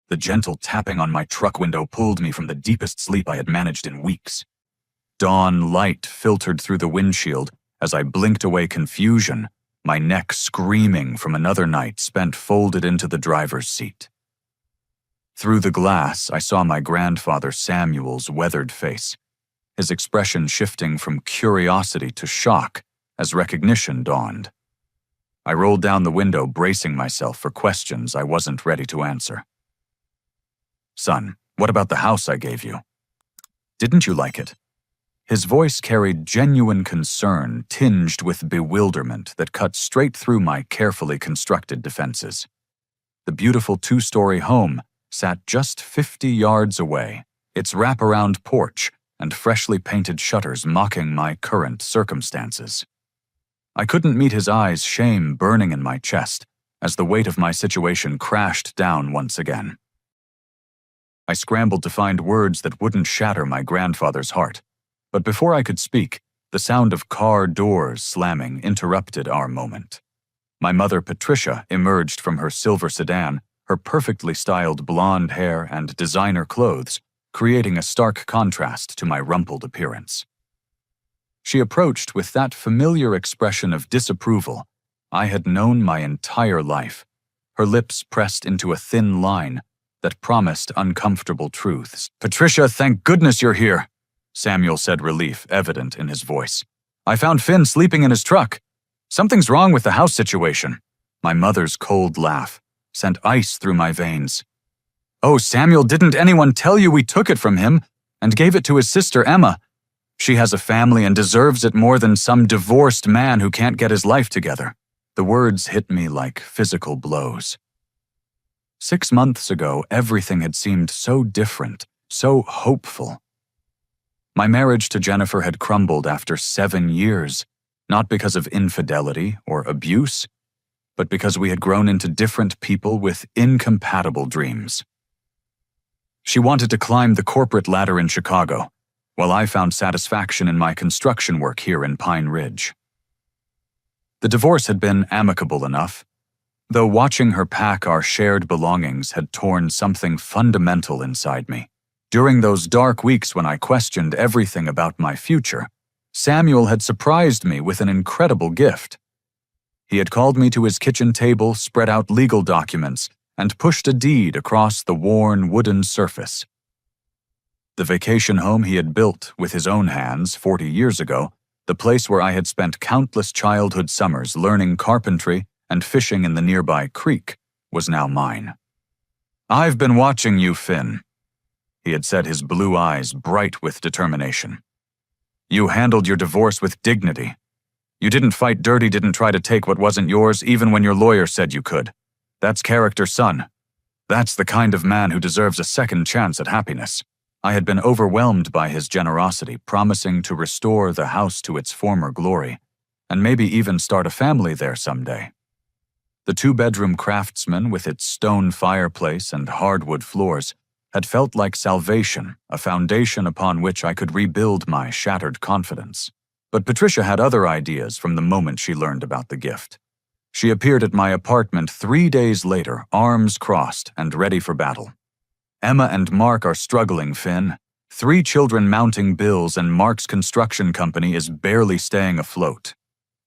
The gentle tapping on my truck window pulled me from the deepest sleep I had managed in weeks. Dawn light filtered through the windshield as I blinked away confusion, my neck screaming from another night spent folded into the driver's seat. Through the glass, I saw my grandfather Samuel's weathered face, his expression shifting from curiosity to shock as recognition dawned. I rolled down the window, bracing myself for questions I wasn't ready to answer. "Son, what about the house I gave you? Didn't you like it?" His voice carried genuine concern tinged with bewilderment that cut straight through my carefully constructed defenses. The beautiful two-story home sat just 50 yards away, its wraparound porch and freshly painted shutters mocking my current circumstances. I couldn't meet his eyes, shame burning in my chest as the weight of my situation crashed down once again. I scrambled to find words that wouldn't shatter my grandfather's heart, but before I could speak, the sound of car doors slamming interrupted our moment. My mother, Patricia, emerged from her silver sedan, her perfectly styled blonde hair and designer clothes, creating a stark contrast to my rumpled appearance. She approached with that familiar expression of disapproval I had known my entire life, her lips pressed into a thin line that promised uncomfortable truths. "Patricia, thank goodness you're here," Samuel said, relief evident in his voice. "I found Finn sleeping in his truck. Something's wrong with the house situation." My mother's cold laugh sent ice through my veins. "Oh, Samuel, didn't anyone tell you we took it from him and gave it to his sister Emma? She has a family and deserves it more than some divorced man who can't get his life together." The words hit me like physical blows. 6 months ago, everything had seemed so different, so hopeful. My marriage to Jennifer had crumbled after 7 years, not because of infidelity or abuse, but because we had grown into different people with incompatible dreams. She wanted to climb the corporate ladder in Chicago, while I found satisfaction in my construction work here in Pine Ridge. The divorce had been amicable enough, though watching her pack our shared belongings had torn something fundamental inside me. During those dark weeks when I questioned everything about my future, Samuel had surprised me with an incredible gift. He had called me to his kitchen table, spread out legal documents, and pushed a deed across the worn wooden surface. The vacation home he had built with his own hands 40 years ago, the place where I had spent countless childhood summers learning carpentry and fishing in the nearby creek, was now mine. "I've been watching you, Finn," he had said, his blue eyes bright with determination. "You handled your divorce with dignity. You didn't fight dirty, didn't try to take what wasn't yours, even when your lawyer said you could. That's character, son. That's the kind of man who deserves a second chance at happiness." I had been overwhelmed by his generosity, promising to restore the house to its former glory, and maybe even start a family there someday. The 2-bedroom craftsman with its stone fireplace and hardwood floors had felt like salvation, a foundation upon which I could rebuild my shattered confidence. But Patricia had other ideas from the moment she learned about the gift. She appeared at my apartment 3 days later, arms crossed and ready for battle. "Emma and Mark are struggling, Finn. 3 children mounting bills, and Mark's construction company is barely staying afloat.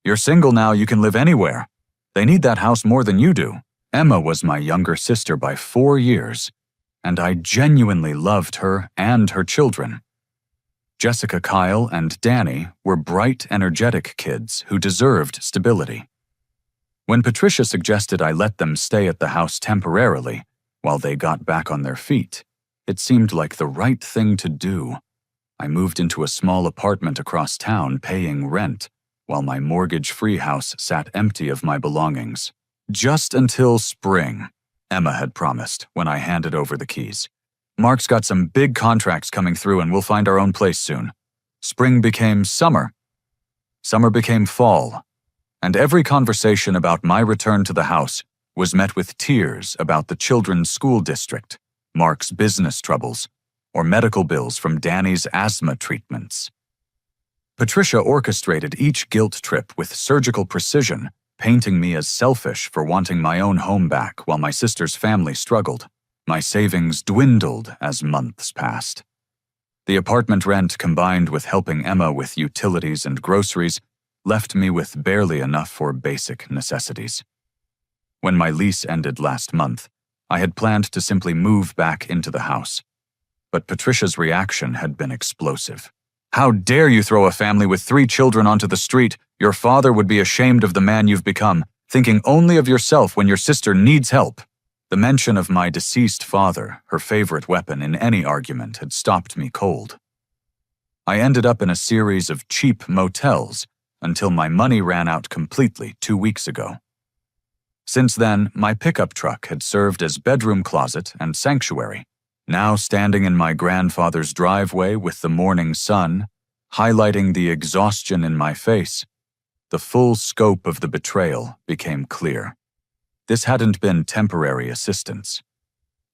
You're single now, you can live anywhere. They need that house more than you do." Emma was my younger sister by 4 years, and I genuinely loved her and her children. Jessica, Kyle, and Danny were bright, energetic kids who deserved stability. When Patricia suggested I let them stay at the house temporarily, while they got back on their feet, it seemed like the right thing to do. I moved into a small apartment across town, paying rent, while my mortgage-free house sat empty of my belongings. "Just until spring," Emma had promised when I handed over the keys. "Mark's got some big contracts coming through and we'll find our own place soon." Spring became summer. Summer became fall. And every conversation about my return to the house was met with tears about the children's school district, Mark's business troubles, or medical bills from Danny's asthma treatments. Patricia orchestrated each guilt trip with surgical precision, painting me as selfish for wanting my own home back while my sister's family struggled. My savings dwindled as months passed. The apartment rent, combined with helping Emma with utilities and groceries, left me with barely enough for basic necessities. When my lease ended last month, I had planned to simply move back into the house. But Patricia's reaction had been explosive. "How dare you throw a family with 3 children onto the street? Your father would be ashamed of the man you've become, thinking only of yourself when your sister needs help." The mention of my deceased father, her favorite weapon in any argument, had stopped me cold. I ended up in a series of cheap motels until my money ran out completely 2 weeks ago. Since then, my pickup truck had served as bedroom closet and sanctuary. Now standing in my grandfather's driveway with the morning sun, highlighting the exhaustion in my face, the full scope of the betrayal became clear. This hadn't been temporary assistance.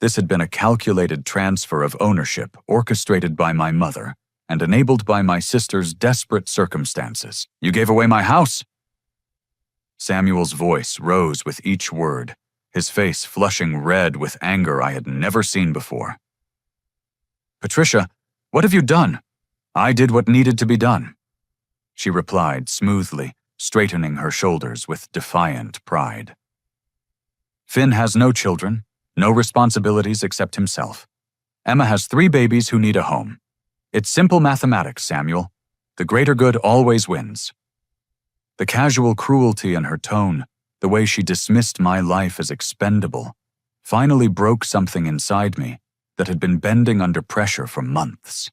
This had been a calculated transfer of ownership orchestrated by my mother and enabled by my sister's desperate circumstances. "You gave away my house?" Samuel's voice rose with each word, his face flushing red with anger I had never seen before. "Patricia, what have you done?" "I did what needed to be done," she replied smoothly, straightening her shoulders with defiant pride. "Finn has no children, no responsibilities except himself. Emma has 3 babies who need a home. It's simple mathematics, Samuel. The greater good always wins." The casual cruelty in her tone, the way she dismissed my life as expendable, finally broke something inside me that had been bending under pressure for months.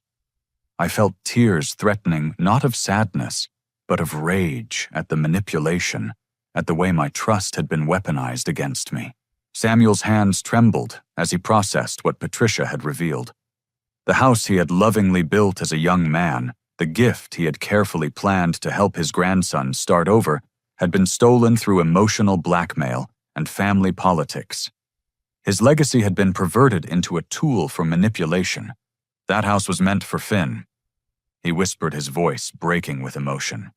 I felt tears threatening not of sadness, but of rage at the manipulation, at the way my trust had been weaponized against me. Samuel's hands trembled as he processed what Patricia had revealed. The house he had lovingly built as a young man, the gift he had carefully planned to help his grandson start over, had been stolen through emotional blackmail and family politics. His legacy had been perverted into a tool for manipulation. That house was meant for Finn. He whispered, his voice breaking with emotion.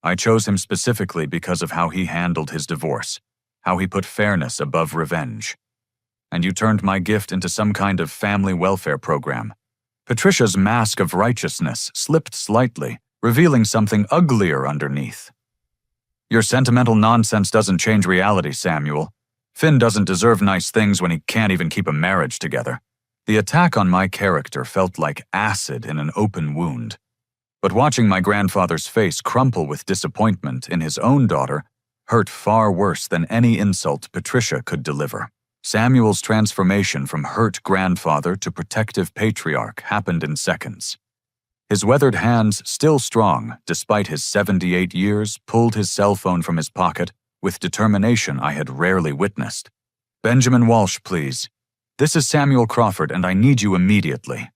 I chose him specifically because of how he handled his divorce, how he put fairness above revenge. And you turned my gift into some kind of family welfare program. Patricia's mask of righteousness slipped slightly, revealing something uglier underneath. Your sentimental nonsense doesn't change reality, Samuel. Finn doesn't deserve nice things when he can't even keep a marriage together. The attack on my character felt like acid in an open wound. But watching my grandfather's face crumple with disappointment in his own daughter hurt far worse than any insult Patricia could deliver. Samuel's transformation from hurt grandfather to protective patriarch happened in seconds. His weathered hands, still strong despite his 78 years, pulled his cell phone from his pocket with determination I had rarely witnessed. "Benjamin Walsh, please. This is Samuel Crawford, and I need you immediately."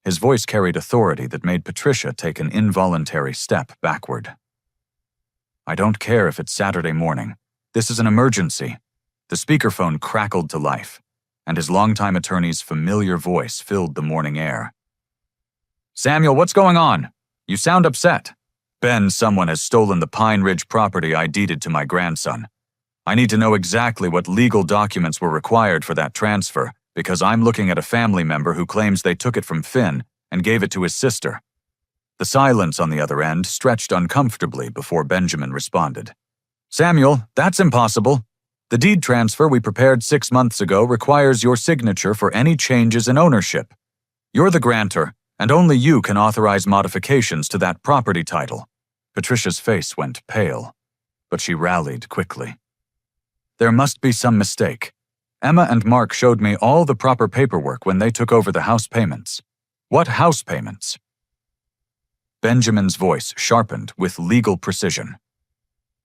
His voice carried authority that made Patricia take an involuntary step backward. "I don't care if it's Saturday morning. This is an emergency." The speakerphone crackled to life, and his longtime attorney's familiar voice filled the morning air. "Samuel, what's going on? You sound upset." "Ben, someone has stolen the Pine Ridge property I deeded to my grandson. I need to know exactly what legal documents were required for that transfer, because I'm looking at a family member who claims they took it from Finn and gave it to his sister." The silence on the other end stretched uncomfortably before Benjamin responded. "Samuel, that's impossible. The deed transfer we prepared 6 months ago requires your signature for any changes in ownership. You're the grantor, and only you can authorize modifications to that property title." Patricia's face went pale, but she rallied quickly. "There must be some mistake. Emma and Mark showed me all the proper paperwork when they took over the house payments." "What house payments?" Benjamin's voice sharpened with legal precision.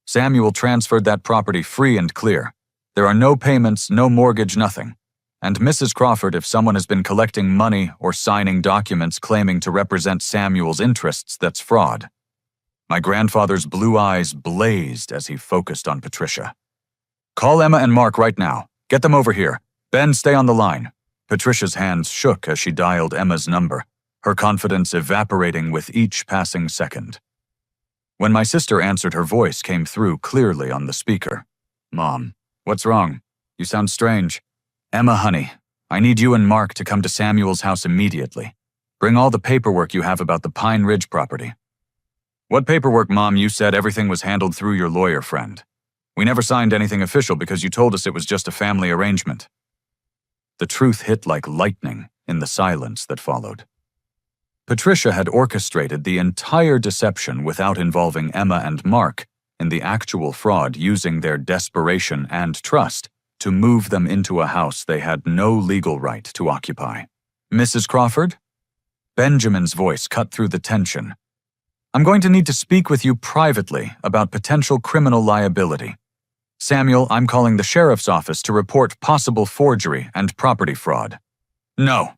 "Samuel transferred that property free and clear. There are no payments, no mortgage, nothing. And Mrs. Crawford, if someone has been collecting money or signing documents claiming to represent Samuel's interests, that's fraud." My grandfather's blue eyes blazed as he focused on Patricia. "Call Emma and Mark right now. Get them over here. Ben, stay on the line." Patricia's hands shook as she dialed Emma's number, her confidence evaporating with each passing second. When my sister answered, her voice came through clearly on the speaker. "Mom, what's wrong? You sound strange." Emma, honey, I need you and Mark to come to Samuel's house immediately. Bring all the paperwork you have about the Pine Ridge property. What paperwork, Mom? You said everything was handled through your lawyer friend. We never signed anything official because you told us it was just a family arrangement. The truth hit like lightning in the silence that followed. Patricia had orchestrated the entire deception without involving Emma and Mark in the actual fraud, using their desperation and trust to move them into a house they had no legal right to occupy. Mrs. Crawford? Benjamin's voice cut through the tension. I'm going to need to speak with you privately about potential criminal liability. Samuel, I'm calling the sheriff's office to report possible forgery and property fraud. No.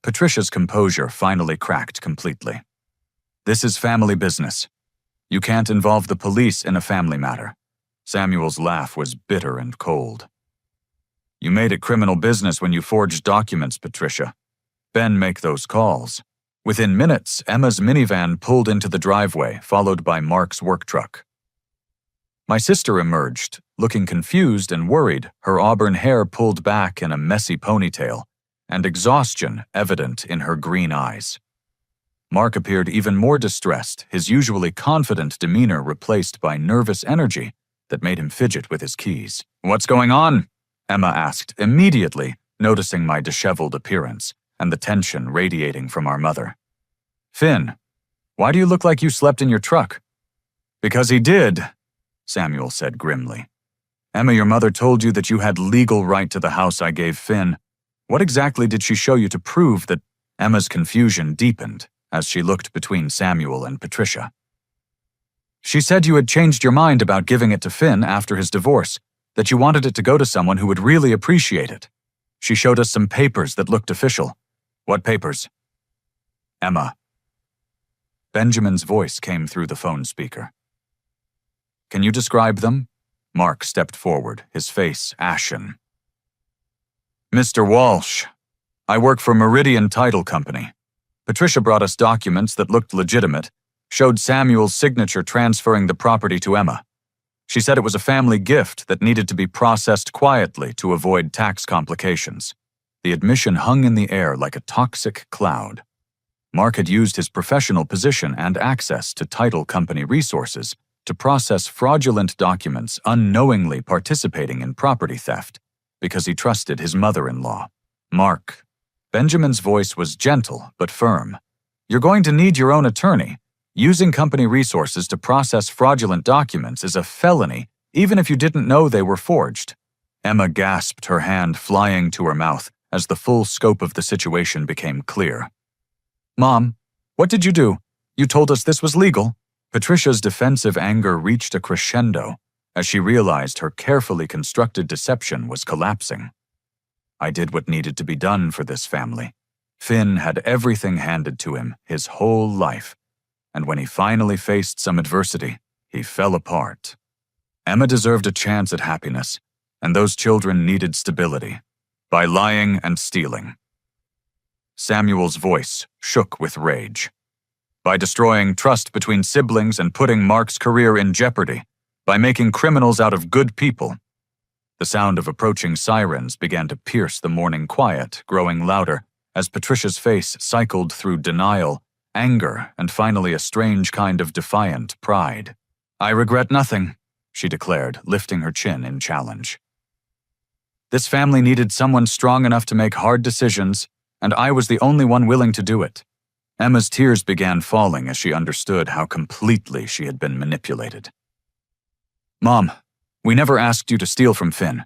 Patricia's composure finally cracked completely. This is family business. You can't involve the police in a family matter. Samuel's laugh was bitter and cold. You made it criminal business when you forged documents, Patricia. Ben make those calls. Within minutes, Emma's minivan pulled into the driveway, followed by Mark's work truck. My sister emerged, looking confused and worried, her auburn hair pulled back in a messy ponytail, and exhaustion evident in her green eyes. Mark appeared even more distressed, his usually confident demeanor replaced by nervous energy that made him fidget with his keys. What's going on? Emma asked, immediately noticing my disheveled appearance and the tension radiating from our mother. Finn, why do you look like you slept in your truck? Because he did, Samuel said grimly. Emma, your mother told you that you had legal right to the house I gave Finn. What exactly did she show you to prove that? Emma's confusion deepened as she looked between Samuel and Patricia. She said you had changed your mind about giving it to Finn after his divorce, that you wanted it to go to someone who would really appreciate it. She showed us some papers that looked official. What papers? Emma. Benjamin's voice came through the phone speaker. Can you describe them? Mark stepped forward, his face ashen. Mr. Walsh, I work for Meridian Title Company. Patricia brought us documents that looked legitimate, showed Samuel's signature transferring the property to Emma. She said it was a family gift that needed to be processed quietly to avoid tax complications. The admission hung in the air like a toxic cloud. Mark had used his professional position and access to title company resources to process fraudulent documents, unknowingly participating in property theft because he trusted his mother-in-law. Mark. Benjamin's voice was gentle but firm. You're going to need your own attorney. Using company resources to process fraudulent documents is a felony, even if you didn't know they were forged. Emma gasped, her hand flying to her mouth as the full scope of the situation became clear. Mom, what did you do? You told us this was legal. Patricia's defensive anger reached a crescendo as she realized her carefully constructed deception was collapsing. I did what needed to be done for this family. Finn had everything handed to him his whole life, and when he finally faced some adversity, he fell apart. Emma deserved a chance at happiness, and those children needed stability, by lying and stealing. Samuel's voice shook with rage. By destroying trust between siblings and putting Mark's career in jeopardy, by making criminals out of good people. The sound of approaching sirens began to pierce the morning quiet, growing louder as Patricia's face cycled through denial, anger, and finally a strange kind of defiant pride. I regret nothing, she declared, lifting her chin in challenge. This family needed someone strong enough to make hard decisions, and I was the only one willing to do it. Emma's tears began falling as she understood how completely she had been manipulated. Mom, we never asked you to steal from Finn.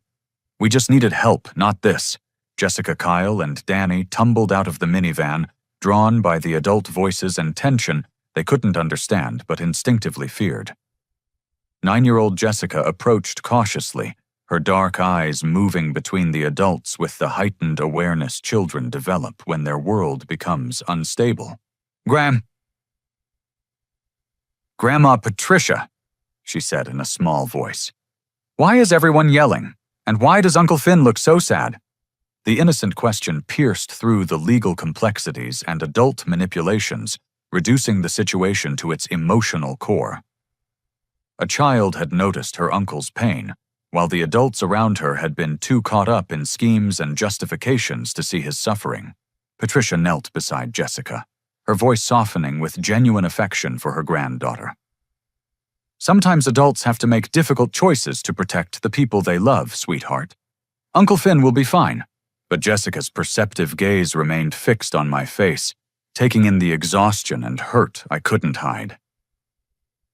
We just needed help, not this. Jessica, Kyle, and Danny tumbled out of the minivan, drawn by the adult voices and tension they couldn't understand but instinctively feared. 9-year-old Jessica approached cautiously, her dark eyes moving between the adults with the heightened awareness children develop when their world becomes unstable. Grandma Patricia, she said in a small voice. Why is everyone yelling? And why does Uncle Finn look so sad? The innocent question pierced through the legal complexities and adult manipulations, reducing the situation to its emotional core. A child had noticed her uncle's pain, while the adults around her had been too caught up in schemes and justifications to see his suffering. Patricia knelt beside Jessica, her voice softening with genuine affection for her granddaughter. "Sometimes adults have to make difficult choices to protect the people they love, sweetheart. Uncle Finn will be fine." But Jessica's perceptive gaze remained fixed on my face, taking in the exhaustion and hurt I couldn't hide.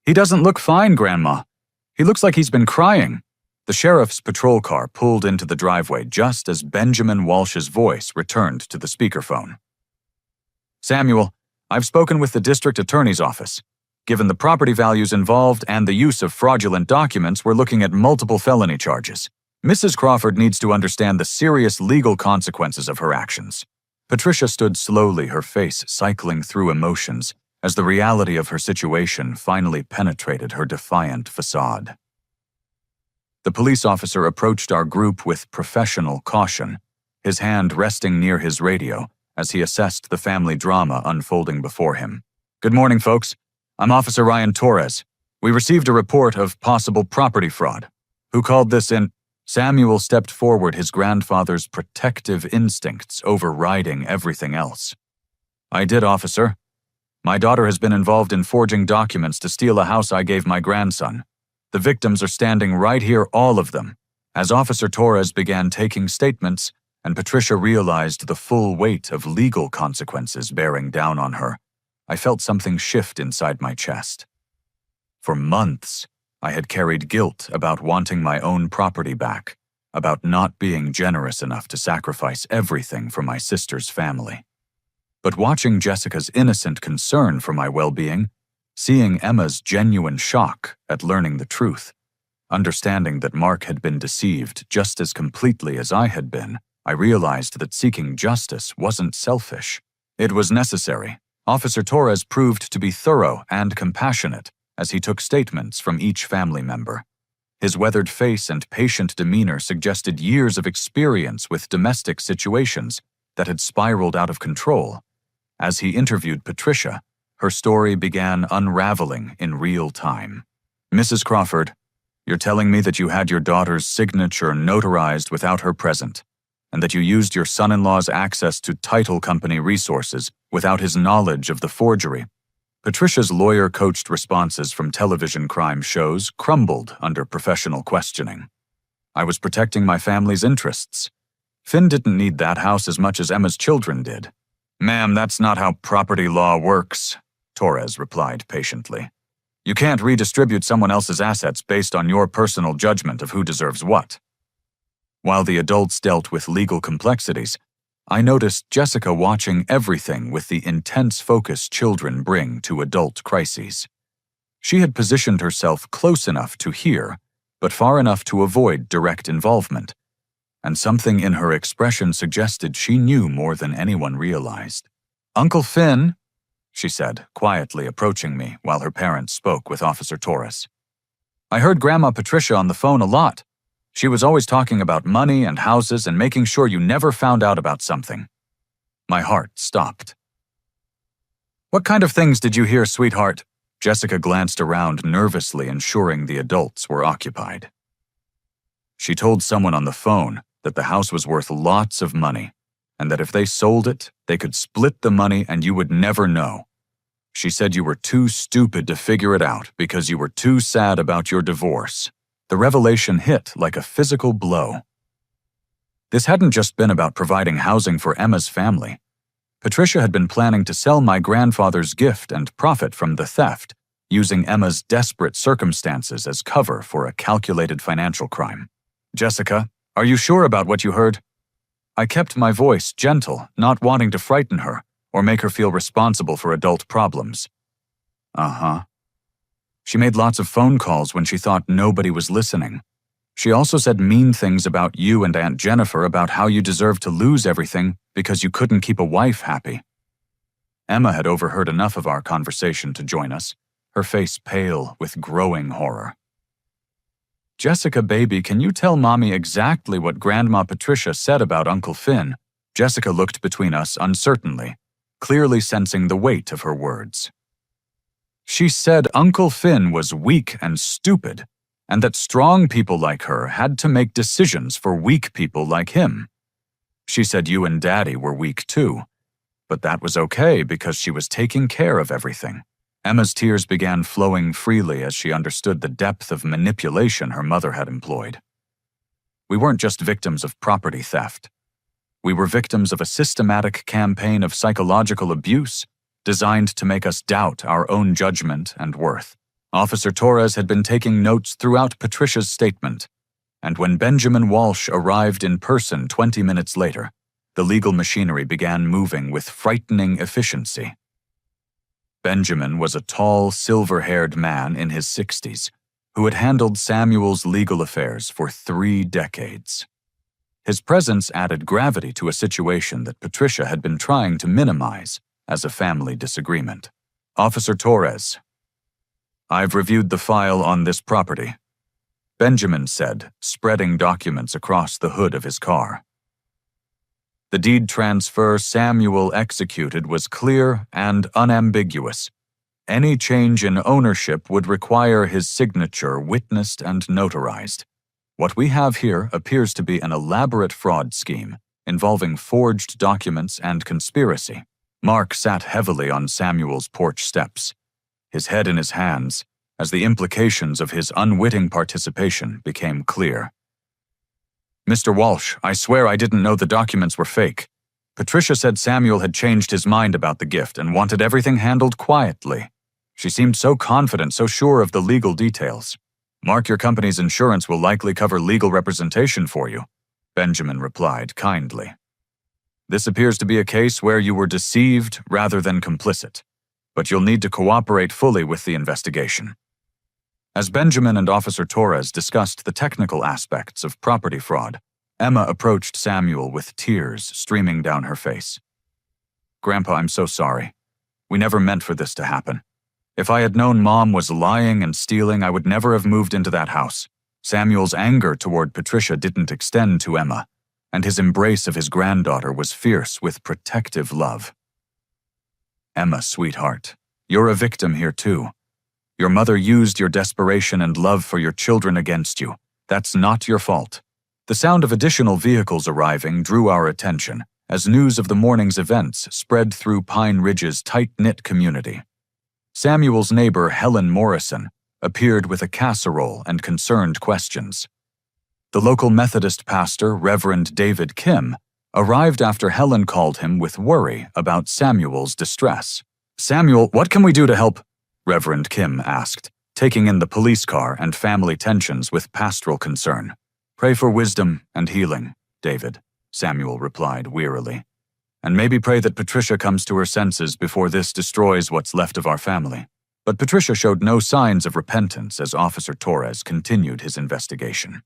"He doesn't look fine, Grandma. He looks like he's been crying." The sheriff's patrol car pulled into the driveway just as Benjamin Walsh's voice returned to the speakerphone. "Samuel, I've spoken with the district attorney's office. Given the property values involved and the use of fraudulent documents, we're looking at multiple felony charges. Mrs. Crawford needs to understand the serious legal consequences of her actions." Patricia stood slowly, her face cycling through emotions, as the reality of her situation finally penetrated her defiant facade. The police officer approached our group with professional caution, his hand resting near his radio as he assessed the family drama unfolding before him. "Good morning, folks. I'm Officer Ryan Torres. We received a report of possible property fraud. Who called this in?" Samuel stepped forward, his grandfather's protective instincts overriding everything else. "I did, officer. My daughter has been involved in forging documents to steal a house I gave my grandson. The victims are standing right here, all of them." As Officer Torres began taking statements, and Patricia realized the full weight of legal consequences bearing down on her, I felt something shift inside my chest. For months, I had carried guilt about wanting my own property back, about not being generous enough to sacrifice everything for my sister's family. But watching Jessica's innocent concern for my well-being, seeing Emma's genuine shock at learning the truth, understanding that Mark had been deceived just as completely as I had been, I realized that seeking justice wasn't selfish. It was necessary. Officer Torres proved to be thorough and compassionate as he took statements from each family member. His weathered face and patient demeanor suggested years of experience with domestic situations that had spiraled out of control. As he interviewed Patricia, her story began unraveling in real time. "Mrs. Crawford, you're telling me that you had your daughter's signature notarized without her present, and that you used your son-in-law's access to title company resources without his knowledge of the forgery." Patricia's lawyer-coached responses from television crime shows crumbled under professional questioning. "I was protecting my family's interests. Finn didn't need that house as much as Emma's children did." "Ma'am, that's not how property law works," Torres replied patiently. "You can't redistribute someone else's assets based on your personal judgment of who deserves what." While the adults dealt with legal complexities, I noticed Jessica watching everything with the intense focus children bring to adult crises. She had positioned herself close enough to hear, but far enough to avoid direct involvement, and something in her expression suggested she knew more than anyone realized. "Uncle Finn," she said, quietly approaching me while her parents spoke with Officer Torres. "I heard Grandma Patricia on the phone a lot. She was always talking about money and houses and making sure you never found out about something." My heart stopped. "What kind of things did you hear, sweetheart?" Jessica glanced around nervously, ensuring the adults were occupied. "She told someone on the phone that the house was worth lots of money, and that if they sold it, they could split the money and you would never know. She said you were too stupid to figure it out because you were too sad about your divorce." The revelation hit like a physical blow. This hadn't just been about providing housing for Emma's family. Patricia had been planning to sell my grandfather's gift and profit from the theft, using Emma's desperate circumstances as cover for a calculated financial crime. "Jessica, are you sure about what you heard?" I kept my voice gentle, not wanting to frighten her or make her feel responsible for adult problems. "Uh-huh." She made lots of phone calls when she thought nobody was listening. She also said mean things about you and Aunt Jennifer, about how you deserved to lose everything because you couldn't keep a wife happy. Emma had overheard enough of our conversation to join us, her face pale with growing horror. "Jessica, baby, can you tell Mommy exactly what Grandma Patricia said about Uncle Finn?" Jessica looked between us uncertainly, clearly sensing the weight of her words. "She said Uncle Finn was weak and stupid, and that strong people like her had to make decisions for weak people like him. She said you and Daddy were weak too, but that was okay because she was taking care of everything. Emma's tears began flowing freely as she understood the depth of manipulation her mother had employed. We weren't just victims of property theft. We were victims of a systematic campaign of psychological abuse designed to make us doubt our own judgment and worth. Officer Torres had been taking notes throughout Patricia's statement, and when Benjamin Walsh arrived in person 20 minutes later, the legal machinery began moving with frightening efficiency. Benjamin was a tall, silver-haired man in his 60s who had handled Samuel's legal affairs for 3 decades. His presence added gravity to a situation that Patricia had been trying to minimize as a family disagreement. Officer Torres, I've reviewed the file on this property, Benjamin said, spreading documents across the hood of his car. The deed transfer Samuel executed was clear and unambiguous. Any change in ownership would require his signature witnessed and notarized. What we have here appears to be an elaborate fraud scheme involving forged documents and conspiracy. Mark sat heavily on Samuel's porch steps, his head in his hands, as the implications of his unwitting participation became clear. Mr. Walsh, I swear I didn't know the documents were fake. Patricia said Samuel had changed his mind about the gift and wanted everything handled quietly. She seemed so confident, so sure of the legal details. Mark, your company's insurance will likely cover legal representation for you, Benjamin replied kindly. This appears to be a case where you were deceived rather than complicit, but you'll need to cooperate fully with the investigation. As Benjamin and Officer Torres discussed the technical aspects of property fraud, Emma approached Samuel with tears streaming down her face. Grandpa, I'm so sorry. We never meant for this to happen. If I had known Mom was lying and stealing, I would never have moved into that house. Samuel's anger toward Patricia didn't extend to Emma, and his embrace of his granddaughter was fierce with protective love. Emma, sweetheart, you're a victim here too. Your mother used your desperation and love for your children against you. That's not your fault. The sound of additional vehicles arriving drew our attention as news of the morning's events spread through Pine Ridge's tight-knit community. Samuel's neighbor, Helen Morrison, appeared with a casserole and concerned questions. The local Methodist pastor, Reverend David Kim, arrived after Helen called him with worry about Samuel's distress. Samuel, what can we do to help? Reverend Kim asked, taking in the police car and family tensions with pastoral concern. Pray for wisdom and healing, David, Samuel replied wearily. And maybe pray that Patricia comes to her senses before this destroys what's left of our family. But Patricia showed no signs of repentance as Officer Torres continued his investigation.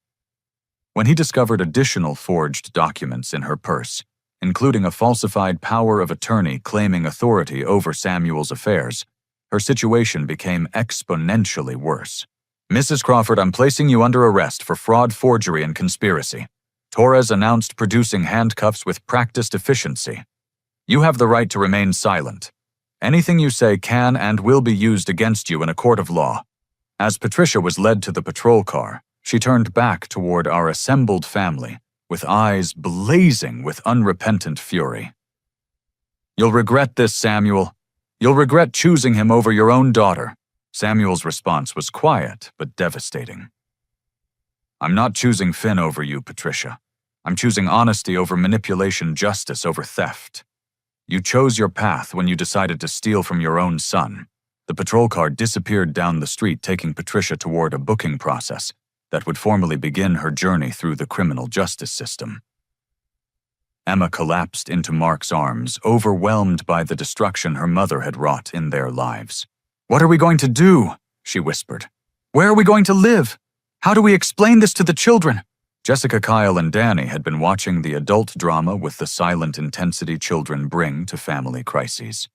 When he discovered additional forged documents in her purse, including a falsified power of attorney claiming authority over Samuel's affairs, her situation became exponentially worse. Mrs. Crawford, I'm placing you under arrest for fraud, forgery, and conspiracy. Torres announced, producing handcuffs with practiced efficiency. You have the right to remain silent. Anything you say can and will be used against you in a court of law. As Patricia was led to the patrol car, she turned back toward our assembled family, with eyes blazing with unrepentant fury. You'll regret this, Samuel. You'll regret choosing him over your own daughter. Samuel's response was quiet but devastating. I'm not choosing Finn over you, Patricia. I'm choosing honesty over manipulation, justice over theft. You chose your path when you decided to steal from your own son. The patrol car disappeared down the street, taking Patricia toward a booking process that would formally begin her journey through the criminal justice system. Emma collapsed into Mark's arms, overwhelmed by the destruction her mother had wrought in their lives. What are we going to do? She whispered. Where are we going to live? How do we explain this to the children? Jessica, Kyle, and Danny had been watching the adult drama with the silent intensity children bring to family crises.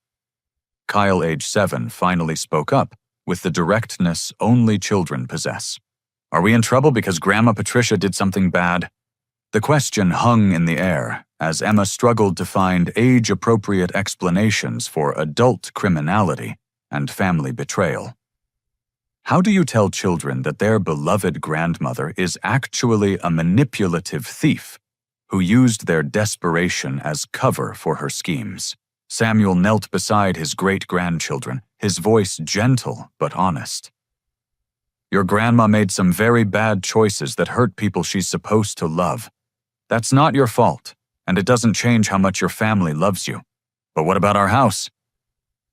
Kyle, age 7, finally spoke up with the directness only children possess. Are we in trouble because Grandma Patricia did something bad? The question hung in the air as Emma struggled to find age-appropriate explanations for adult criminality and family betrayal. How do you tell children that their beloved grandmother is actually a manipulative thief who used their desperation as cover for her schemes? Samuel knelt beside his great-grandchildren, his voice gentle but honest. Your grandma made some very bad choices that hurt people she's supposed to love. That's not your fault, and it doesn't change how much your family loves you. But what about our house?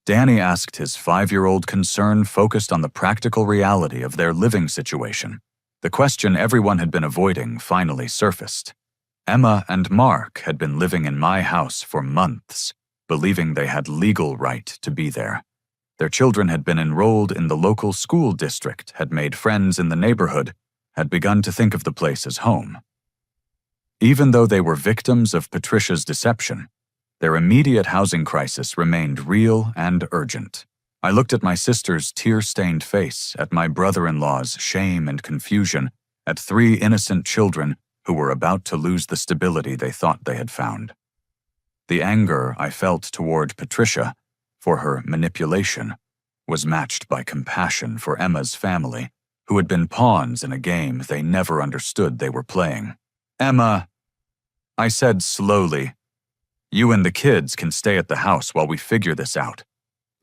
Danny asked, his 5-year-old concern focused on the practical reality of their living situation. The question everyone had been avoiding finally surfaced. Emma and Mark had been living in my house for months, believing they had legal right to be there. Their children had been enrolled in the local school district, had made friends in the neighborhood, had begun to think of the place as home. Even though they were victims of Patricia's deception, their immediate housing crisis remained real and urgent. I looked at my sister's tear-stained face, at my brother-in-law's shame and confusion, at 3 innocent children who were about to lose the stability they thought they had found. The anger I felt toward Patricia for her manipulation was matched by compassion for Emma's family, who had been pawns in a game they never understood they were playing. Emma, I said slowly, you and the kids can stay at the house while we figure this out.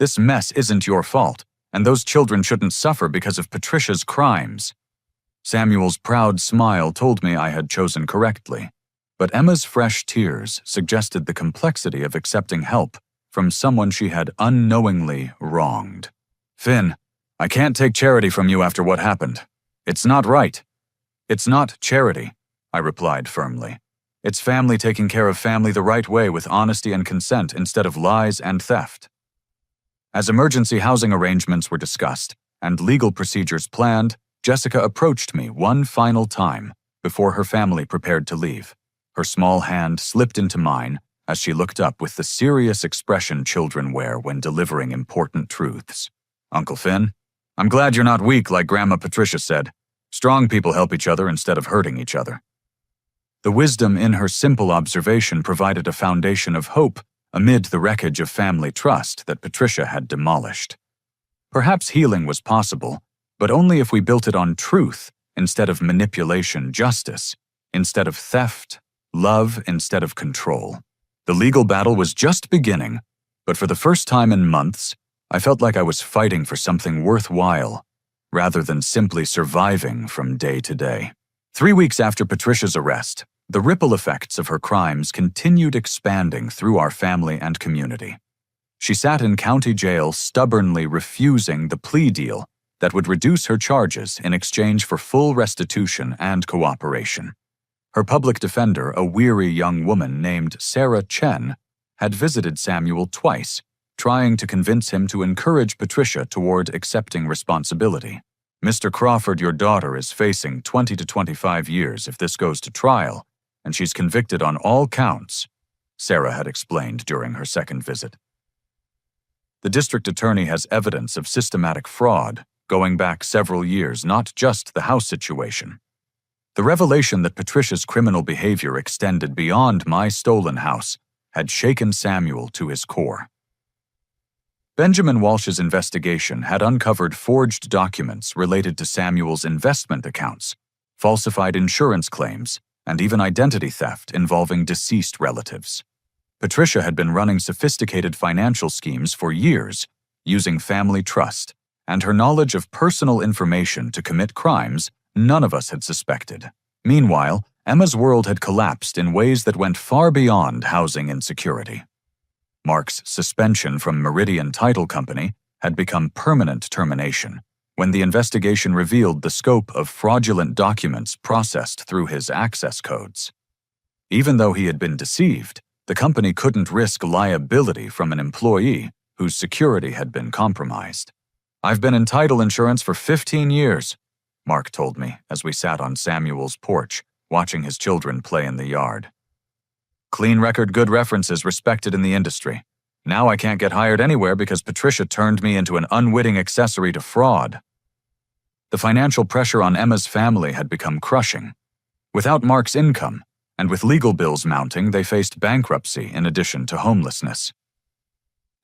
This mess isn't your fault, and those children shouldn't suffer because of Patricia's crimes. Samuel's proud smile told me I had chosen correctly, but Emma's fresh tears suggested the complexity of accepting help from someone she had unknowingly wronged. Finn, I can't take charity from you after what happened. It's not right. It's not charity, I replied firmly. It's family taking care of family the right way with honesty and consent instead of lies and theft. As emergency housing arrangements were discussed and legal procedures planned, Jessica approached me one final time before her family prepared to leave. Her small hand slipped into mine as she looked up with the serious expression children wear when delivering important truths. Uncle Finn, I'm glad you're not weak like Grandma Patricia said. Strong people help each other instead of hurting each other. The wisdom in her simple observation provided a foundation of hope amid the wreckage of family trust that Patricia had demolished. Perhaps healing was possible, but only if we built it on truth instead of manipulation, justice instead of theft, love instead of control. The legal battle was just beginning, but for the first time in months, I felt like I was fighting for something worthwhile, rather than simply surviving from day to day. 3 weeks after Patricia's arrest, the ripple effects of her crimes continued expanding through our family and community. She sat in county jail stubbornly refusing the plea deal that would reduce her charges in exchange for full restitution and cooperation. Her public defender, a weary young woman named Sarah Chen, had visited Samuel twice, trying to convince him to encourage Patricia toward accepting responsibility. Mr. Crawford, your daughter is facing 20 to 25 years if this goes to trial, and she's convicted on all counts, Sarah had explained during her second visit. The district attorney has evidence of systematic fraud going back several years, not just the house situation. The revelation that Patricia's criminal behavior extended beyond my stolen house had shaken Samuel to his core. Benjamin Walsh's investigation had uncovered forged documents related to Samuel's investment accounts, falsified insurance claims, and even identity theft involving deceased relatives. Patricia had been running sophisticated financial schemes for years, using family trust and her knowledge of personal information to commit crimes none of us had suspected. Meanwhile, Emma's world had collapsed in ways that went far beyond housing insecurity. Mark's suspension from Meridian Title Company had become permanent termination when the investigation revealed the scope of fraudulent documents processed through his access codes. Even though he had been deceived, the company couldn't risk liability from an employee whose security had been compromised. I've been in title insurance for 15 years, Mark told me as we sat on Samuel's porch, watching his children play in the yard. Clean record, good references, respected in the industry. Now I can't get hired anywhere because Patricia turned me into an unwitting accessory to fraud. The financial pressure on Emma's family had become crushing. Without Mark's income, and with legal bills mounting, they faced bankruptcy in addition to homelessness.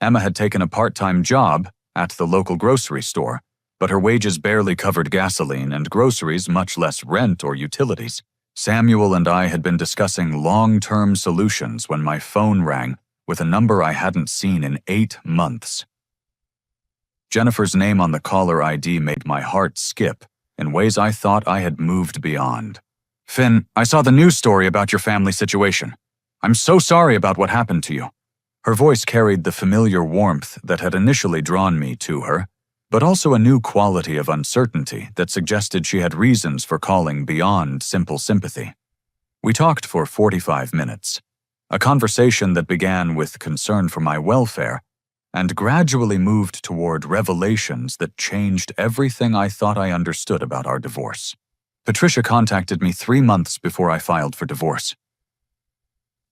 Emma had taken a part-time job at the local grocery store, but her wages barely covered gasoline and groceries, much less rent or utilities. Samuel and I had been discussing long-term solutions when my phone rang with a number I hadn't seen in 8 months. Jennifer's name on the caller ID made my heart skip in ways I thought I had moved beyond. "Finn, I saw the news story about your family situation. I'm so sorry about what happened to you." Her voice carried the familiar warmth that had initially drawn me to her, but also a new quality of uncertainty that suggested she had reasons for calling beyond simple sympathy. We talked for 45 minutes, a conversation that began with concern for my welfare and gradually moved toward revelations that changed everything I thought I understood about our divorce. Patricia contacted me 3 months before I filed for divorce.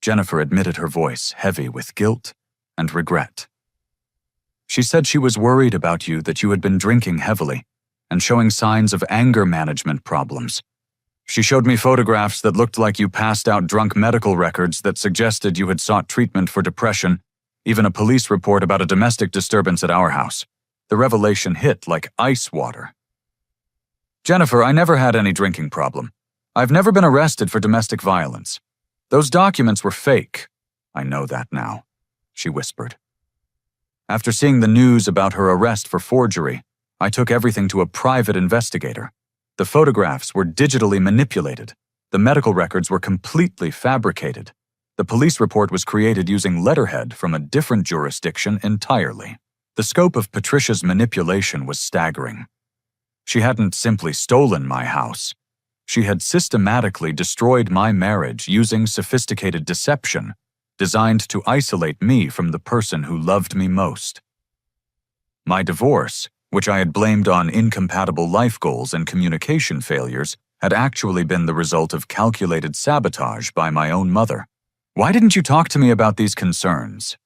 Jennifer admitted, her voice heavy with guilt and regret. She said she was worried about you, that you had been drinking heavily and showing signs of anger management problems. She showed me photographs that looked like you passed out drunk, medical records that suggested you had sought treatment for depression, even a police report about a domestic disturbance at our house. The revelation hit like ice water. "Jennifer, I never had any drinking problem. I've never been arrested for domestic violence. Those documents were fake." "I know that now," she whispered. "After seeing the news about her arrest for forgery, I took everything to a private investigator. The photographs were digitally manipulated. The medical records were completely fabricated. The police report was created using letterhead from a different jurisdiction entirely." The scope of Patricia's manipulation was staggering. She hadn't simply stolen my house. She had systematically destroyed my marriage using sophisticated deception designed to isolate me from the person who loved me most. My divorce, which I had blamed on incompatible life goals and communication failures, had actually been the result of calculated sabotage by my own mother. "Why didn't you talk to me about these concerns?"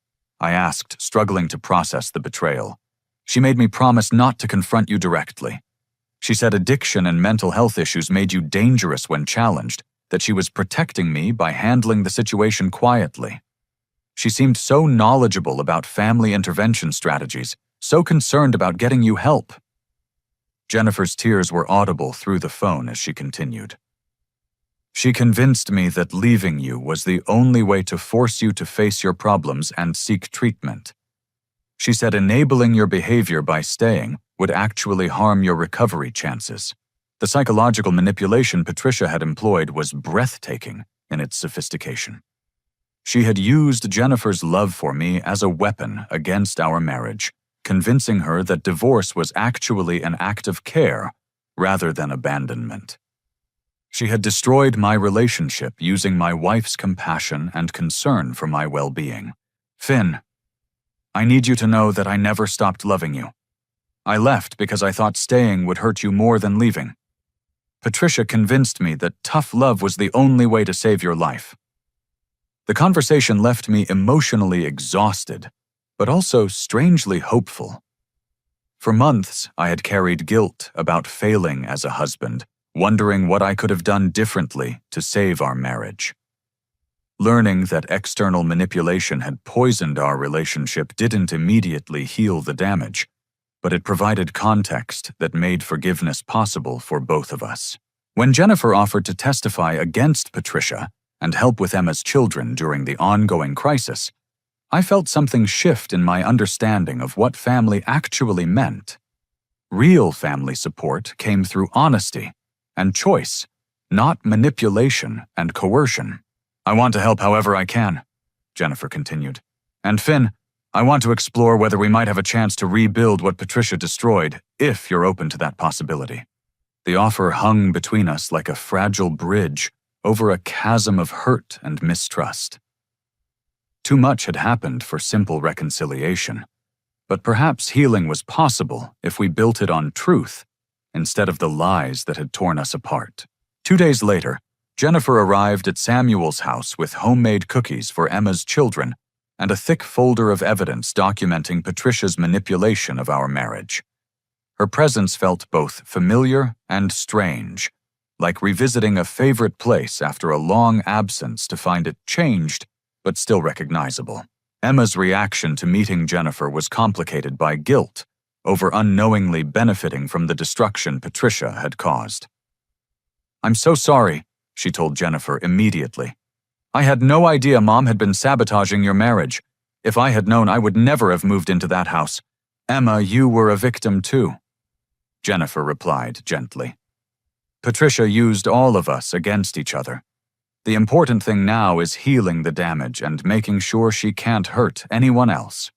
I asked, struggling to process the betrayal. "She made me promise not to confront you directly. She said addiction and mental health issues made you dangerous when challenged, that she was protecting me by handling the situation quietly. She seemed so knowledgeable about family intervention strategies, so concerned about getting you help." Jennifer's tears were audible through the phone as she continued. "She convinced me that leaving you was the only way to force you to face your problems and seek treatment. She said enabling your behavior by staying would actually harm your recovery chances. The psychological manipulation Patricia had employed was breathtaking in its sophistication. She had used Jennifer's love for me as a weapon against our marriage, convincing her that divorce was actually an act of care rather than abandonment. She had destroyed my relationship using my wife's compassion and concern for my well-being. Finn, I need you to know that I never stopped loving you. I left because I thought staying would hurt you more than leaving. Patricia convinced me that tough love was the only way to save your life." The conversation left me emotionally exhausted, but also strangely hopeful. For months, I had carried guilt about failing as a husband, wondering what I could have done differently to save our marriage. Learning that external manipulation had poisoned our relationship didn't immediately heal the damage, but it provided context that made forgiveness possible for both of us. When Jennifer offered to testify against Patricia and help with Emma's children during the ongoing crisis, I felt something shift in my understanding of what family actually meant. Real family support came through honesty and choice, not manipulation and coercion. "I want to help however I can," Jennifer continued. "And Finn, I want to explore whether we might have a chance to rebuild what Patricia destroyed, if you're open to that possibility." The offer hung between us like a fragile bridge over a chasm of hurt and mistrust. Too much had happened for simple reconciliation, but perhaps healing was possible if we built it on truth instead of the lies that had torn us apart. 2 days later, Jennifer arrived at Samuel's house with homemade cookies for Emma's children and a thick folder of evidence documenting Patricia's manipulation of our marriage. Her presence felt both familiar and strange, like revisiting a favorite place after a long absence to find it changed but still recognizable. Emma's reaction to meeting Jennifer was complicated by guilt over unknowingly benefiting from the destruction Patricia had caused. "I'm so sorry," she told Jennifer immediately. "I had no idea Mom had been sabotaging your marriage. If I had known, I would never have moved into that house. Emma, you were a victim too," Jennifer replied gently. "Patricia used all of us against each other. The important thing now is healing the damage and making sure she can't hurt anyone else."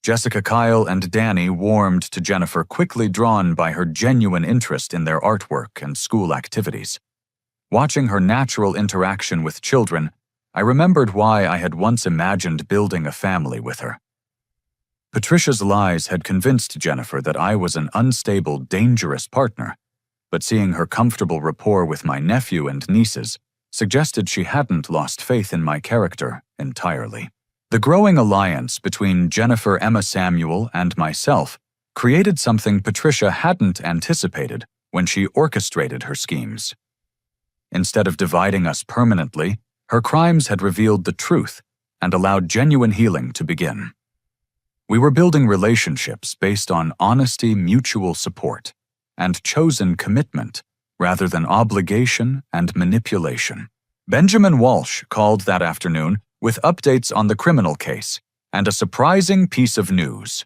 Jessica, Kyle, and Danny warmed to Jennifer, quickly drawn by her genuine interest in their artwork and school activities. Watching her natural interaction with children, I remembered why I had once imagined building a family with her. Patricia's lies had convinced Jennifer that I was an unstable, dangerous partner, but seeing her comfortable rapport with my nephew and nieces suggested she hadn't lost faith in my character entirely. The growing alliance between Jennifer Emma Samuel and myself created something Patricia hadn't anticipated when she orchestrated her schemes. Instead of dividing us permanently, her crimes had revealed the truth and allowed genuine healing to begin. We were building relationships based on honesty, mutual support, and chosen commitment rather than obligation and manipulation. Benjamin Walsh called that afternoon with updates on the criminal case and a surprising piece of news.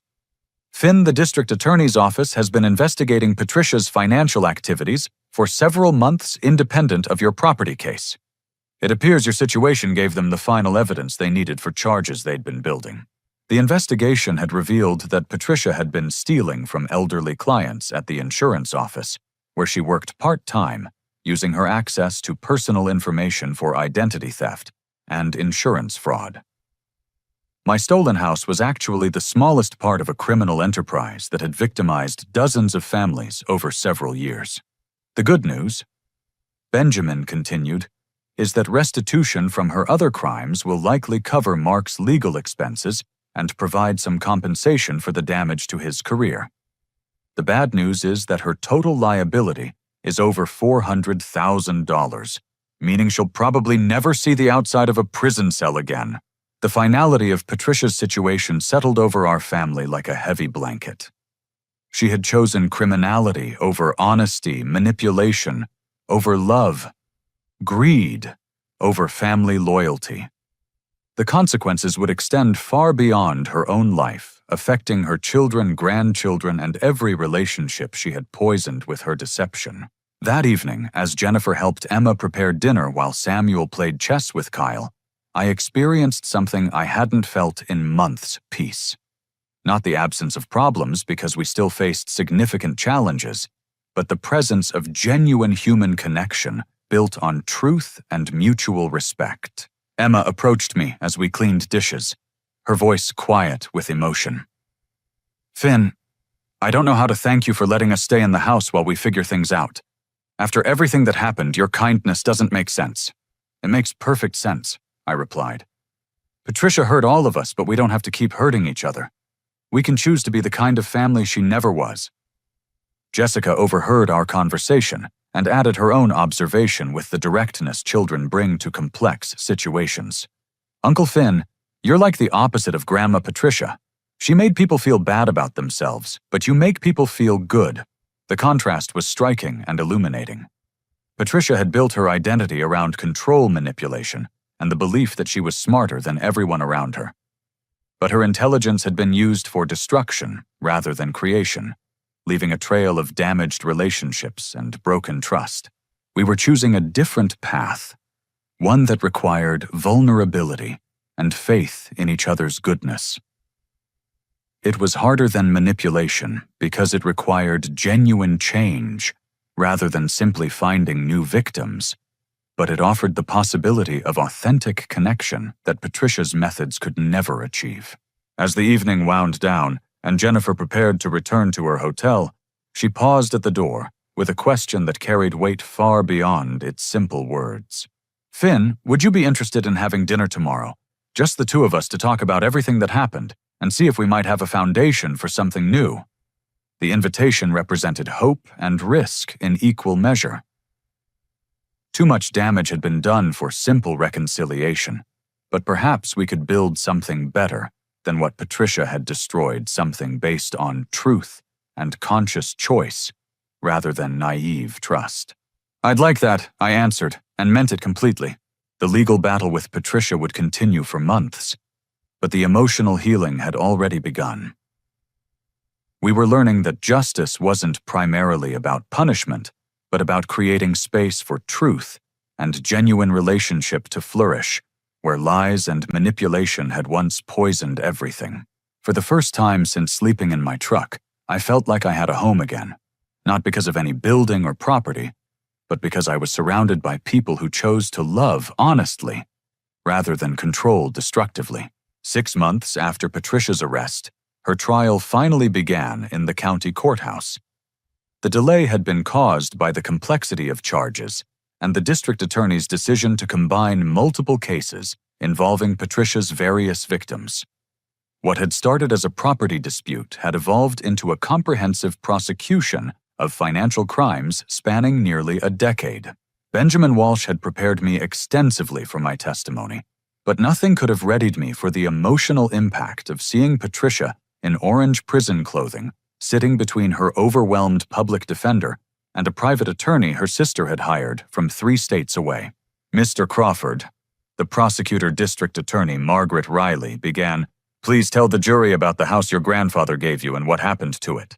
Finn, the district attorney's office, has been investigating Patricia's financial activities for several months independent of your property case. It appears your situation gave them the final evidence they needed for charges they'd been building. The investigation had revealed that Patricia had been stealing from elderly clients at the insurance office, where she worked part-time, using her access to personal information for identity theft and insurance fraud. My stolen house was actually the smallest part of a criminal enterprise that had victimized dozens of families over several years. The good news, Benjamin continued, is that restitution from her other crimes will likely cover Mark's legal expenses and provide some compensation for the damage to his career. The bad news is that her total liability is over $400,000, meaning she'll probably never see the outside of a prison cell again. The finality of Patricia's situation settled over our family like a heavy blanket. She had chosen criminality over honesty, manipulation over love, greed over family loyalty. The consequences would extend far beyond her own life, affecting her children, grandchildren, and every relationship she had poisoned with her deception. That evening, as Jennifer helped Emma prepare dinner while Samuel played chess with Kyle, I experienced something I hadn't felt in months: peace. Not the absence of problems, because we still faced significant challenges, but the presence of genuine human connection built on truth and mutual respect. Emma approached me as we cleaned dishes, her voice quiet with emotion. "Finn, I don't know how to thank you for letting us stay in the house while we figure things out. After everything that happened, your kindness doesn't make sense." "It makes perfect sense," I replied. "Patricia hurt all of us, but we don't have to keep hurting each other. We can choose to be the kind of family she never was." Jessica overheard our conversation and added her own observation with the directness children bring to complex situations. "Uncle Finn, you're like the opposite of Grandma Patricia. She made people feel bad about themselves, but you make people feel good." The contrast was striking and illuminating. Patricia had built her identity around control manipulation and the belief that she was smarter than everyone around her. But her intelligence had been used for destruction rather than creation, leaving a trail of damaged relationships and broken trust. We were choosing a different path, one that required vulnerability and faith in each other's goodness. It was harder than manipulation because it required genuine change rather than simply finding new victims, but it offered the possibility of authentic connection that Patricia's methods could never achieve. As the evening wound down and Jennifer prepared to return to her hotel, she paused at the door with a question that carried weight far beyond its simple words. "Finn, would you be interested in having dinner tomorrow? Just the two of us to talk about everything that happened and see if we might have a foundation for something new." The invitation represented hope and risk in equal measure. Too much damage had been done for simple reconciliation, but perhaps we could build something better than what Patricia had destroyed, something based on truth and conscious choice, rather than naive trust. "I'd like that," I answered, and meant it completely. The legal battle with Patricia would continue for months, but the emotional healing had already begun. We were learning that justice wasn't primarily about punishment, but about creating space for truth and genuine relationship to flourish, where lies and manipulation had once poisoned everything. For the first time since sleeping in my truck, I felt like I had a home again, not because of any building or property, but because I was surrounded by people who chose to love honestly, rather than control destructively. 6 months after Patricia's arrest, her trial finally began in the county courthouse. The delay had been caused by the complexity of charges and the district attorney's decision to combine multiple cases involving Patricia's various victims. What had started as a property dispute had evolved into a comprehensive prosecution of financial crimes spanning nearly a decade. Benjamin Walsh had prepared me extensively for my testimony, but nothing could have readied me for the emotional impact of seeing Patricia in orange prison clothing, sitting between her overwhelmed public defender and a private attorney her sister had hired from 3 states away. "Mr. Crawford," the prosecutor district attorney Margaret Riley began, "please tell the jury about the house your grandfather gave you and what happened to it."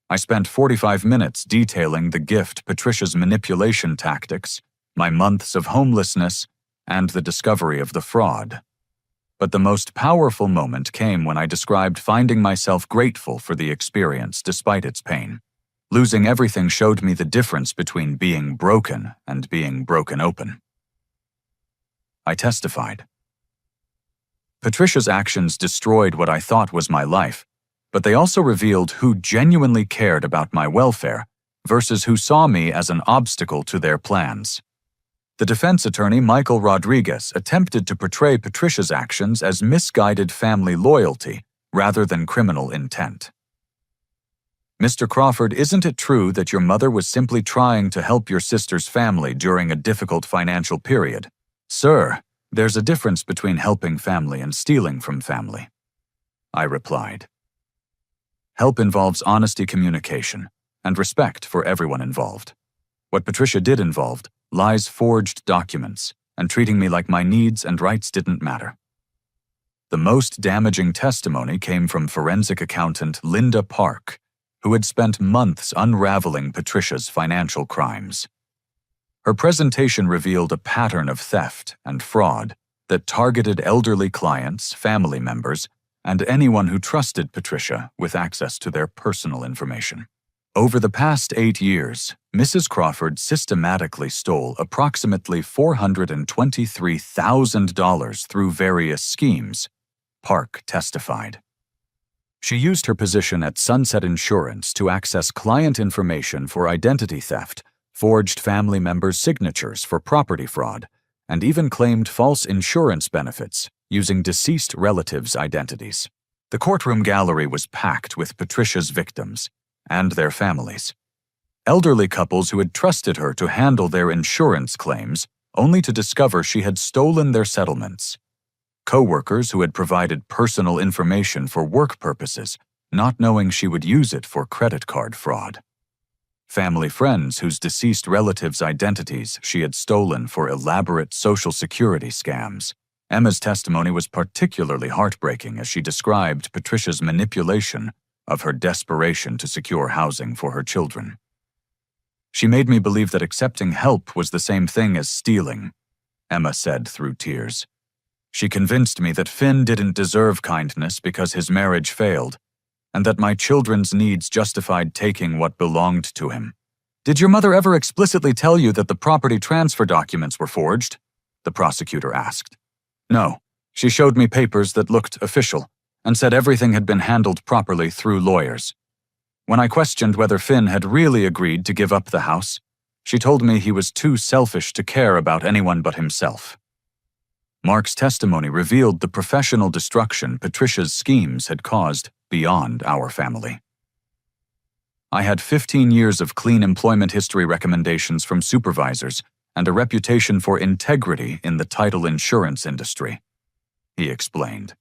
I spent 45 minutes detailing the gift, Patricia's manipulation tactics, my months of homelessness, and the discovery of the fraud. But the most powerful moment came when I described finding myself grateful for the experience despite its pain. Losing everything showed me the difference between being broken and being broken open. I testified. Patricia's actions destroyed what I thought was my life, but they also revealed who genuinely cared about my welfare versus who saw me as an obstacle to their plans. The defense attorney, Michael Rodriguez, attempted to portray Patricia's actions as misguided family loyalty rather than criminal intent. "Mr. Crawford, isn't it true that your mother was simply trying to help your sister's family during a difficult financial period?" "Sir, there's a difference between helping family and stealing from family," I replied. Help involves honesty, communication, and respect for everyone involved. What Patricia did involved lies, forged documents, and treating me like my needs and rights didn't matter. The most damaging testimony came from forensic accountant Linda Park, who had spent months unraveling Patricia's financial crimes. Her presentation revealed a pattern of theft and fraud that targeted elderly clients, family members, and anyone who trusted Patricia with access to their personal information. Over the past 8 years, Mrs. Crawford systematically stole approximately $423,000 through various schemes, Park testified. She used her position at Sunset Insurance to access client information for identity theft, forged family members' signatures for property fraud, and even claimed false insurance benefits using deceased relatives' identities. The courtroom gallery was packed with Patricia's victims and their families. Elderly couples who had trusted her to handle their insurance claims, only to discover she had stolen their settlements. Co-workers who had provided personal information for work purposes, not knowing she would use it for credit card fraud. Family friends whose deceased relatives' identities she had stolen for elaborate Social Security scams. Emma's testimony was particularly heartbreaking as she described Patricia's manipulation of her desperation to secure housing for her children. "She made me believe that accepting help was the same thing as stealing," Emma said through tears. "She convinced me that Finn didn't deserve kindness because his marriage failed, and that my children's needs justified taking what belonged to him." "Did your mother ever explicitly tell you that the property transfer documents were forged?" the prosecutor asked. "No. She showed me papers that looked official and said everything had been handled properly through lawyers. When I questioned whether Finn had really agreed to give up the house, she told me he was too selfish to care about anyone but himself." Mark's testimony revealed the professional destruction Patricia's schemes had caused beyond our family. "I had 15 years of clean employment history recommendations from supervisors and a reputation for integrity in the title insurance industry," he explained.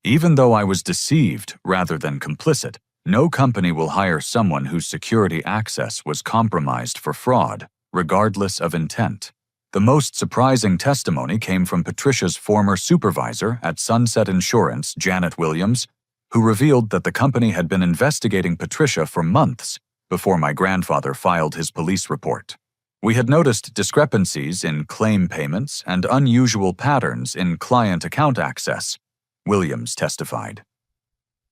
Even though I was deceived rather than complicit, no company will hire someone whose security access was compromised for fraud, regardless of intent. The most surprising testimony came from Patricia's former supervisor at Sunset Insurance, Janet Williams, who revealed that the company had been investigating Patricia for months before my grandfather filed his police report. We had noticed discrepancies in claim payments and unusual patterns in client account access, Williams testified.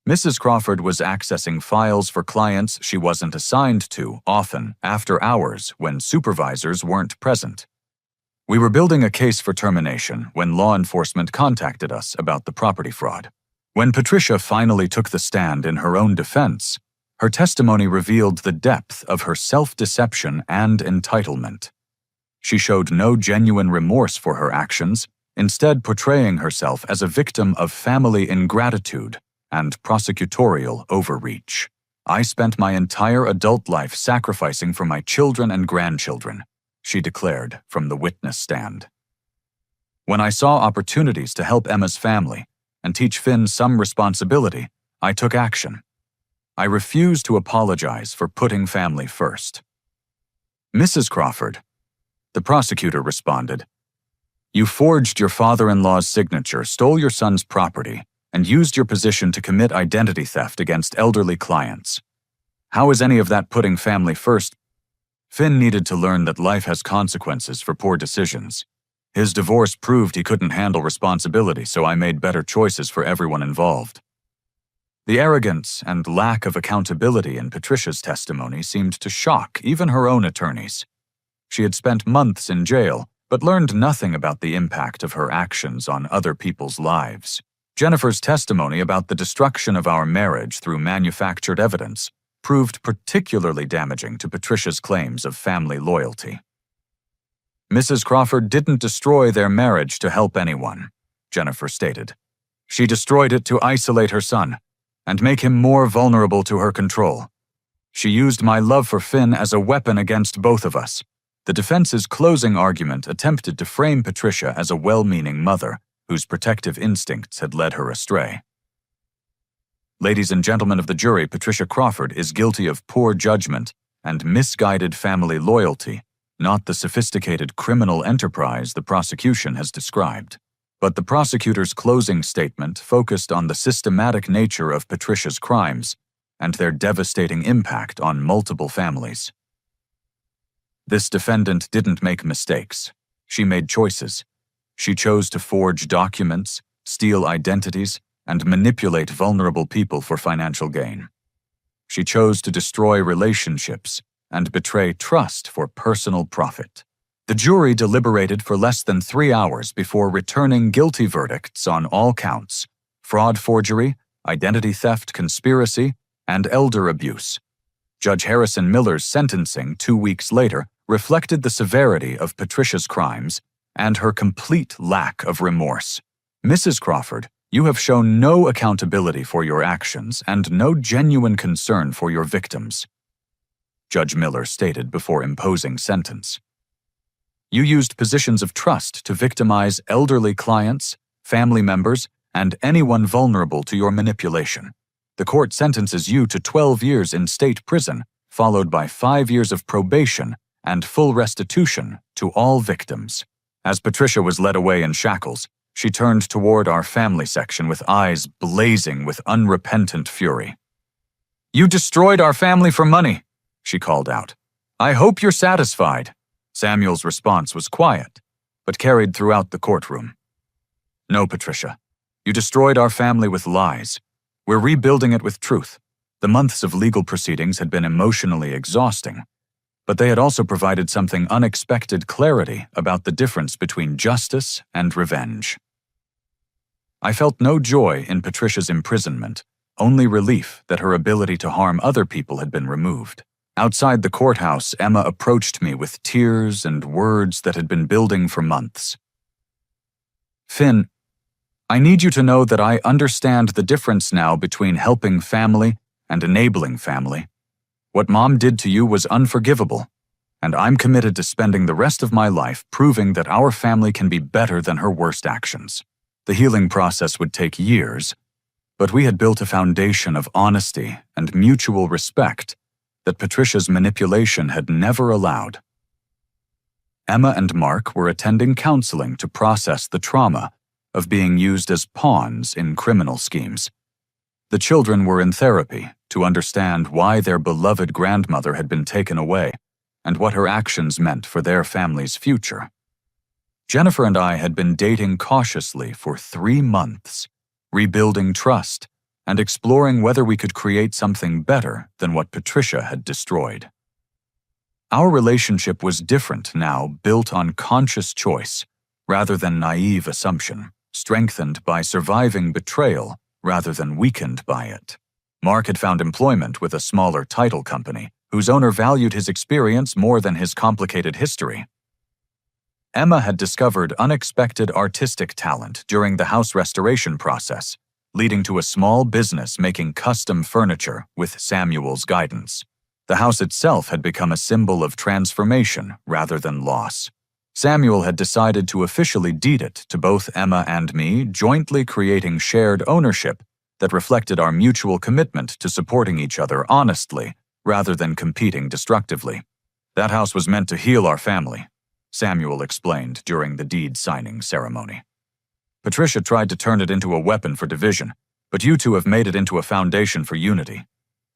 Mrs. Crawford was accessing files for clients she wasn't assigned to, often after hours when supervisors weren't present. We were building a case for termination when law enforcement contacted us about the property fraud. When Patricia finally took the stand in her own defense, her testimony revealed the depth of her self-deception and entitlement. She showed no genuine remorse for her actions, instead portraying herself as a victim of family ingratitude and prosecutorial overreach. "I spent my entire adult life sacrificing for my children and grandchildren," she declared from the witness stand. "When I saw opportunities to help Emma's family and teach Finn some responsibility, I took action. I refuse to apologize for putting family first." "Mrs. Crawford," the prosecutor responded, "you forged your father-in-law's signature, stole your son's property, and used your position to commit identity theft against elderly clients. How is any of that putting family first?" Finn needed to learn that life has consequences for poor decisions. His divorce proved he couldn't handle responsibility, so I made better choices for everyone involved. The arrogance and lack of accountability in Patricia's testimony seemed to shock even her own attorneys. She had spent months in jail, but learned nothing about the impact of her actions on other people's lives. Jennifer's testimony about the destruction of our marriage through manufactured evidence proved particularly damaging to Patricia's claims of family loyalty. "Mrs. Crawford didn't destroy their marriage to help anyone," Jennifer stated. "She destroyed it to isolate her son and make him more vulnerable to her control. She used my love for Finn as a weapon against both of us." The defense's closing argument attempted to frame Patricia as a well-meaning mother whose protective instincts had led her astray. Ladies and gentlemen of the jury, Patricia Crawford is guilty of poor judgment and misguided family loyalty, not the sophisticated criminal enterprise the prosecution has described. But the prosecutor's closing statement focused on the systematic nature of Patricia's crimes and their devastating impact on multiple families. This defendant didn't make mistakes. She made choices. She chose to forge documents, steal identities, and manipulate vulnerable people for financial gain. She chose to destroy relationships and betray trust for personal profit. The jury deliberated for less than 3 hours before returning guilty verdicts on all counts: fraud, forgery, identity theft, conspiracy, and elder abuse. Judge Harrison Miller's sentencing 2 weeks later reflected the severity of Patricia's crimes and her complete lack of remorse. "Mrs. Crawford, you have shown no accountability for your actions and no genuine concern for your victims," Judge Miller stated before imposing sentence. "You used positions of trust to victimize elderly clients, family members, and anyone vulnerable to your manipulation. The court sentences you to 12 years in state prison, followed by 5 years of probation and full restitution to all victims." As Patricia was led away in shackles, she turned toward our family section with eyes blazing with unrepentant fury. "You destroyed our family for money," she called out. "I hope you're satisfied." Samuel's response was quiet, but carried throughout the courtroom. "No, Patricia. You destroyed our family with lies. We're rebuilding it with truth." The months of legal proceedings had been emotionally exhausting, but they had also provided something unexpected clarity about the difference between justice and revenge. I felt no joy in Patricia's imprisonment, only relief that her ability to harm other people had been removed. Outside the courthouse, Emma approached me with tears and words that had been building for months. "Finn, I need you to know that I understand the difference now between helping family and enabling family. What Mom did to you was unforgivable, and I'm committed to spending the rest of my life proving that our family can be better than her worst actions. The healing process would take years, But we had built a foundation of honesty and mutual respect that Patricia's manipulation had never allowed. Emma and Mark were attending counseling to process the trauma of being used as pawns in criminal schemes. The children were in therapy to understand why their beloved grandmother had been taken away and what her actions meant for their family's future. Jennifer and I had been dating cautiously for 3 months, rebuilding trust and exploring whether we could create something better than what Patricia had destroyed. Our relationship was different now, built on conscious choice rather than naive assumption, strengthened by surviving betrayal rather than weakened by it. Mark had found employment with a smaller title company, whose owner valued his experience more than his complicated history. Emma had discovered unexpected artistic talent during the house restoration process, leading to a small business making custom furniture with Samuel's guidance. The house itself had become a symbol of transformation rather than loss. Samuel had decided to officially deed it to both Emma and me, jointly creating shared ownership that reflected our mutual commitment to supporting each other honestly rather than competing destructively. That house was meant to heal our family, Samuel explained during the deed signing ceremony. Patricia tried to turn it into a weapon for division, but you two have made it into a foundation for unity.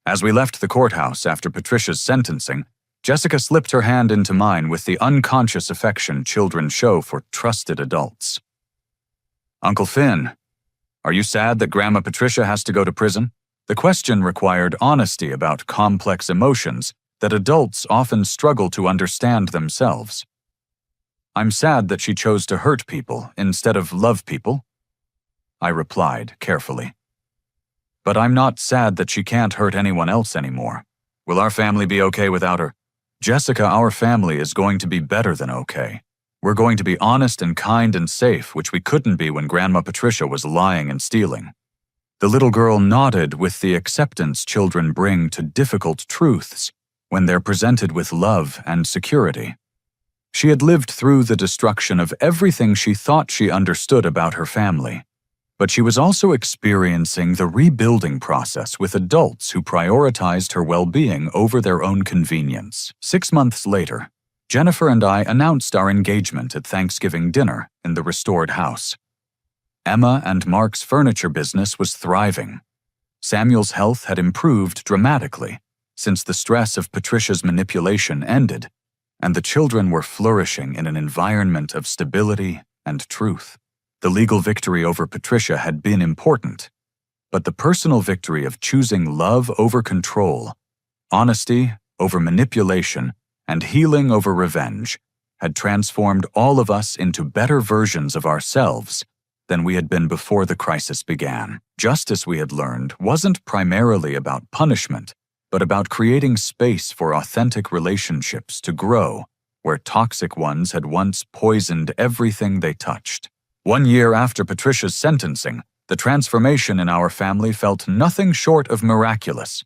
As we left the courthouse after Patricia's sentencing, Jessica slipped her hand into mine with the unconscious affection children show for trusted adults. "Uncle Finn, are you sad that Grandma Patricia has to go to prison?" The question required honesty about complex emotions that adults often struggle to understand themselves. "I'm sad that she chose to hurt people instead of love people," I replied carefully. "But I'm not sad that she can't hurt anyone else anymore. Will our family be okay without her?" "Jessica, our family is going to be better than okay. We're going to be honest and kind and safe, which we couldn't be when Grandma Patricia was lying and stealing." The little girl nodded with the acceptance children bring to difficult truths when they're presented with love and security. She had lived through the destruction of everything she thought she understood about her family. But she was also experiencing the rebuilding process with adults who prioritized her well-being over their own convenience. 6 months later, Jennifer and I announced our engagement at Thanksgiving dinner in the restored house. Emma and Mark's furniture business was thriving. Samuel's health had improved dramatically since the stress of Patricia's manipulation ended, and the children were flourishing in an environment of stability and truth. The legal victory over Patricia had been important, but the personal victory of choosing love over control, honesty over manipulation, and healing over revenge had transformed all of us into better versions of ourselves than we had been before the crisis began. Justice, we had learned, wasn't primarily about punishment, but about creating space for authentic relationships to grow where toxic ones had once poisoned everything they touched. 1 year after Patricia's sentencing, the transformation in our family felt nothing short of miraculous.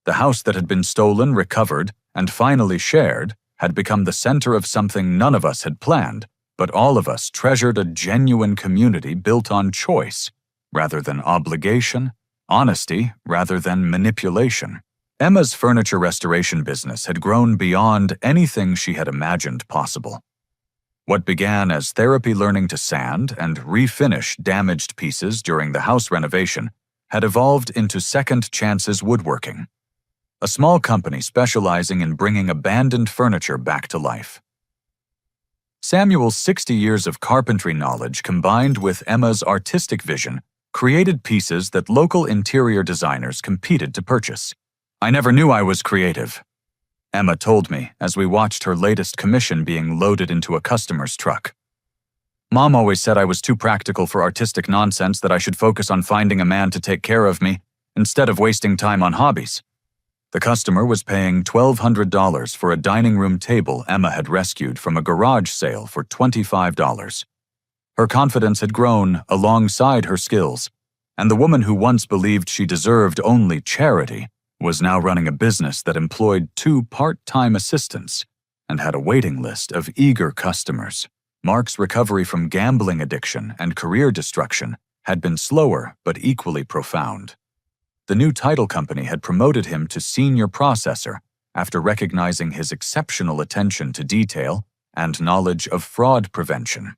The house that had been stolen, recovered, and finally shared had become the center of something none of us had planned, but all of us treasured a genuine community built on choice rather than obligation, honesty rather than manipulation. Emma's furniture restoration business had grown beyond anything she had imagined possible. What began as therapy learning to sand and refinish damaged pieces during the house renovation had evolved into Second Chances Woodworking, a small company specializing in bringing abandoned furniture back to life. Samuel's 60 years of carpentry knowledge combined with Emma's artistic vision created pieces that local interior designers competed to purchase. "I never knew I was creative," Emma told me as we watched her latest commission being loaded into a customer's truck. "Mom always said I was too practical for artistic nonsense, that I should focus on finding a man to take care of me instead of wasting time on hobbies." The customer was paying $1,200 for a dining room table Emma had rescued from a garage sale for $25. Her confidence had grown alongside her skills, and the woman who once believed she deserved only charity was now running a business that employed 2 part-time assistants and had a waiting list of eager customers. Mark's recovery from gambling addiction and career destruction had been slower but equally profound. The new title company had promoted him to senior processor after recognizing his exceptional attention to detail and knowledge of fraud prevention.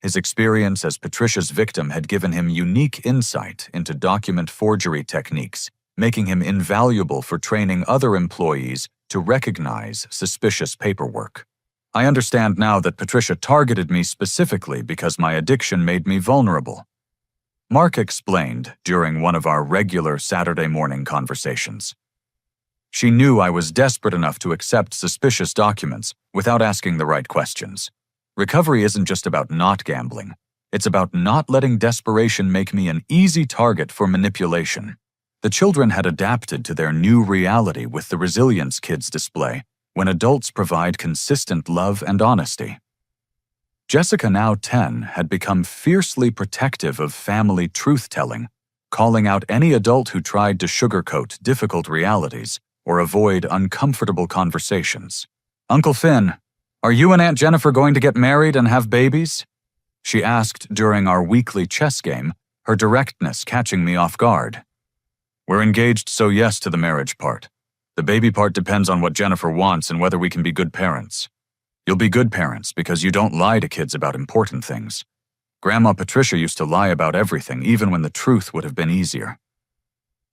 His experience as Patricia's victim had given him unique insight into document forgery techniques, making him invaluable for training other employees to recognize suspicious paperwork. I understand now that Patricia targeted me specifically because my addiction made me vulnerable. Mark explained during one of our regular Saturday morning conversations. She knew I was desperate enough to accept suspicious documents without asking the right questions. Recovery isn't just about not gambling. It's about not letting desperation make me an easy target for manipulation. The children had adapted to their new reality with the Resilience Kids display, when adults provide consistent love and honesty. Jessica, now 10, had become fiercely protective of family truth-telling, calling out any adult who tried to sugarcoat difficult realities or avoid uncomfortable conversations. "Uncle Finn, are you and Aunt Jennifer going to get married and have babies?" she asked during our weekly chess game, her directness catching me off guard. "We're engaged, so yes to the marriage part. The baby part depends on what Jennifer wants and whether we can be good parents. You'll be good parents because you don't lie to kids about important things. Grandma Patricia used to lie about everything, even when the truth would have been easier."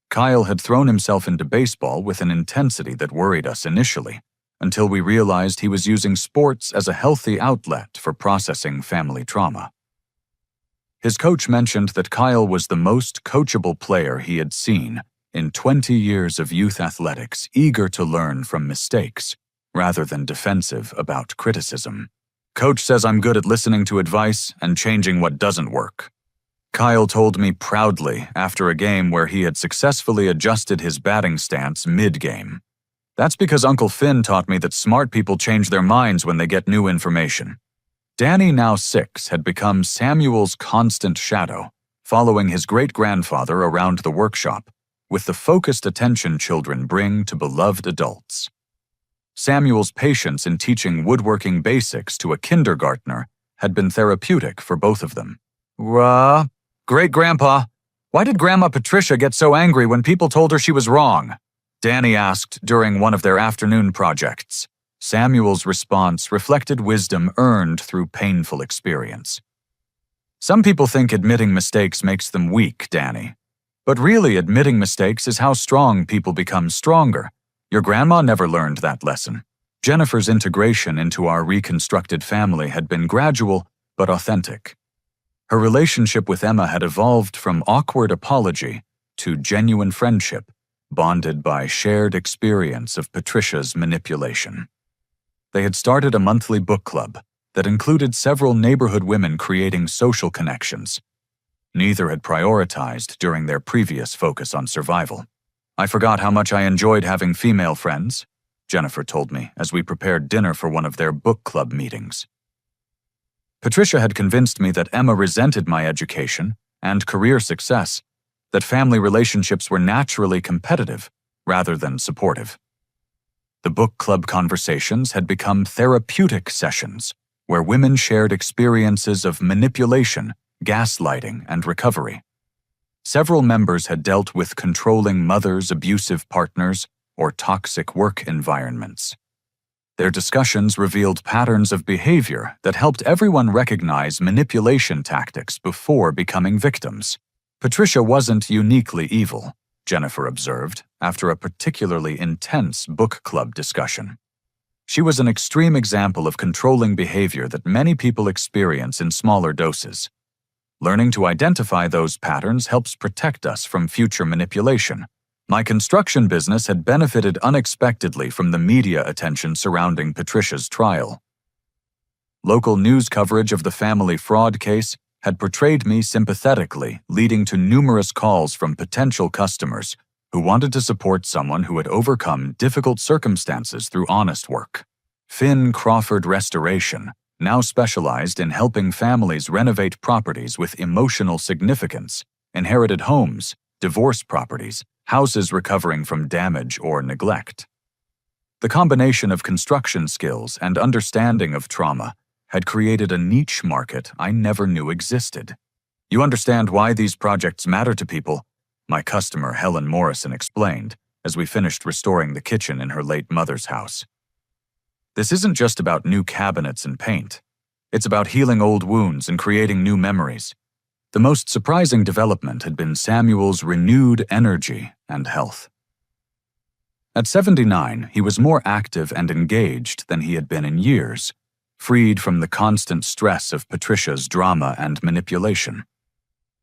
Kyle had thrown himself into baseball with an intensity that worried us initially, until we realized he was using sports as a healthy outlet for processing family trauma. His coach mentioned that Kyle was the most coachable player he had seen in 20 years of youth athletics, eager to learn from mistakes, rather than defensive about criticism. "Coach says I'm good at listening to advice and changing what doesn't work," Kyle told me proudly after a game where he had successfully adjusted his batting stance mid-game. "That's because Uncle Finn taught me that smart people change their minds when they get new information." Danny, now 6, had become Samuel's constant shadow, following his great-grandfather around the workshop, with the focused attention children bring to beloved adults. Samuel's patience in teaching woodworking basics to a kindergartner had been therapeutic for both of them. "Great-grandpa, why did Grandma Patricia get so angry when people told her she was wrong?" Danny asked during one of their afternoon projects. Samuel's response reflected wisdom earned through painful experience. "Some people think admitting mistakes makes them weak, Danny. But really, admitting mistakes is how strong people become stronger. Your grandma never learned that lesson." Jennifer's integration into our reconstructed family had been gradual but authentic. Her relationship with Emma had evolved from awkward apology to genuine friendship, bonded by shared experience of Patricia's manipulation. They had started a monthly book club that included several neighborhood women creating social connections. Neither had prioritized during their previous focus on survival. "I forgot how much I enjoyed having female friends," Jennifer told me as we prepared dinner for one of their book club meetings. Patricia had convinced me that Emma resented my education and career success, that family relationships were naturally competitive rather than supportive. The book club conversations had become therapeutic sessions where women shared experiences of manipulation, gaslighting, and recovery. Several members had dealt with controlling mothers, abusive partners, or toxic work environments. Their discussions revealed patterns of behavior that helped everyone recognize manipulation tactics before becoming victims. Patricia wasn't uniquely evil, Jennifer observed after a particularly intense book club discussion. She was an extreme example of controlling behavior that many people experience in smaller doses. Learning to identify those patterns helps protect us from future manipulation. My construction business had benefited unexpectedly from the media attention surrounding Patricia's trial. Local news coverage of the family fraud case had portrayed me sympathetically, leading to numerous calls from potential customers who wanted to support someone who had overcome difficult circumstances through honest work. Finn Crawford Restoration now specialized in helping families renovate properties with emotional significance, inherited homes, divorce properties, houses recovering from damage or neglect. The combination of construction skills and understanding of trauma had created a niche market I never knew existed. You understand why these projects matter to people, my customer Helen Morrison explained as we finished restoring the kitchen in her late mother's house. This isn't just about new cabinets and paint. It's about healing old wounds and creating new memories. The most surprising development had been Samuel's renewed energy and health. At 79, he was more active and engaged than he had been in years, freed from the constant stress of Patricia's drama and manipulation.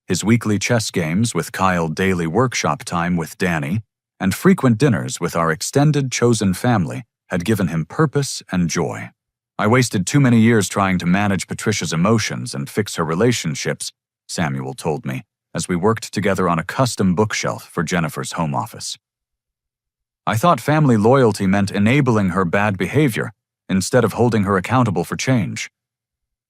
His weekly chess games with Kyle, daily workshop time with Danny, and frequent dinners with our extended chosen family had given him purpose and joy. I wasted too many years trying to manage Patricia's emotions and fix her relationships, Samuel told me, as we worked together on a custom bookshelf for Jennifer's home office. I thought family loyalty meant enabling her bad behavior instead of holding her accountable for change.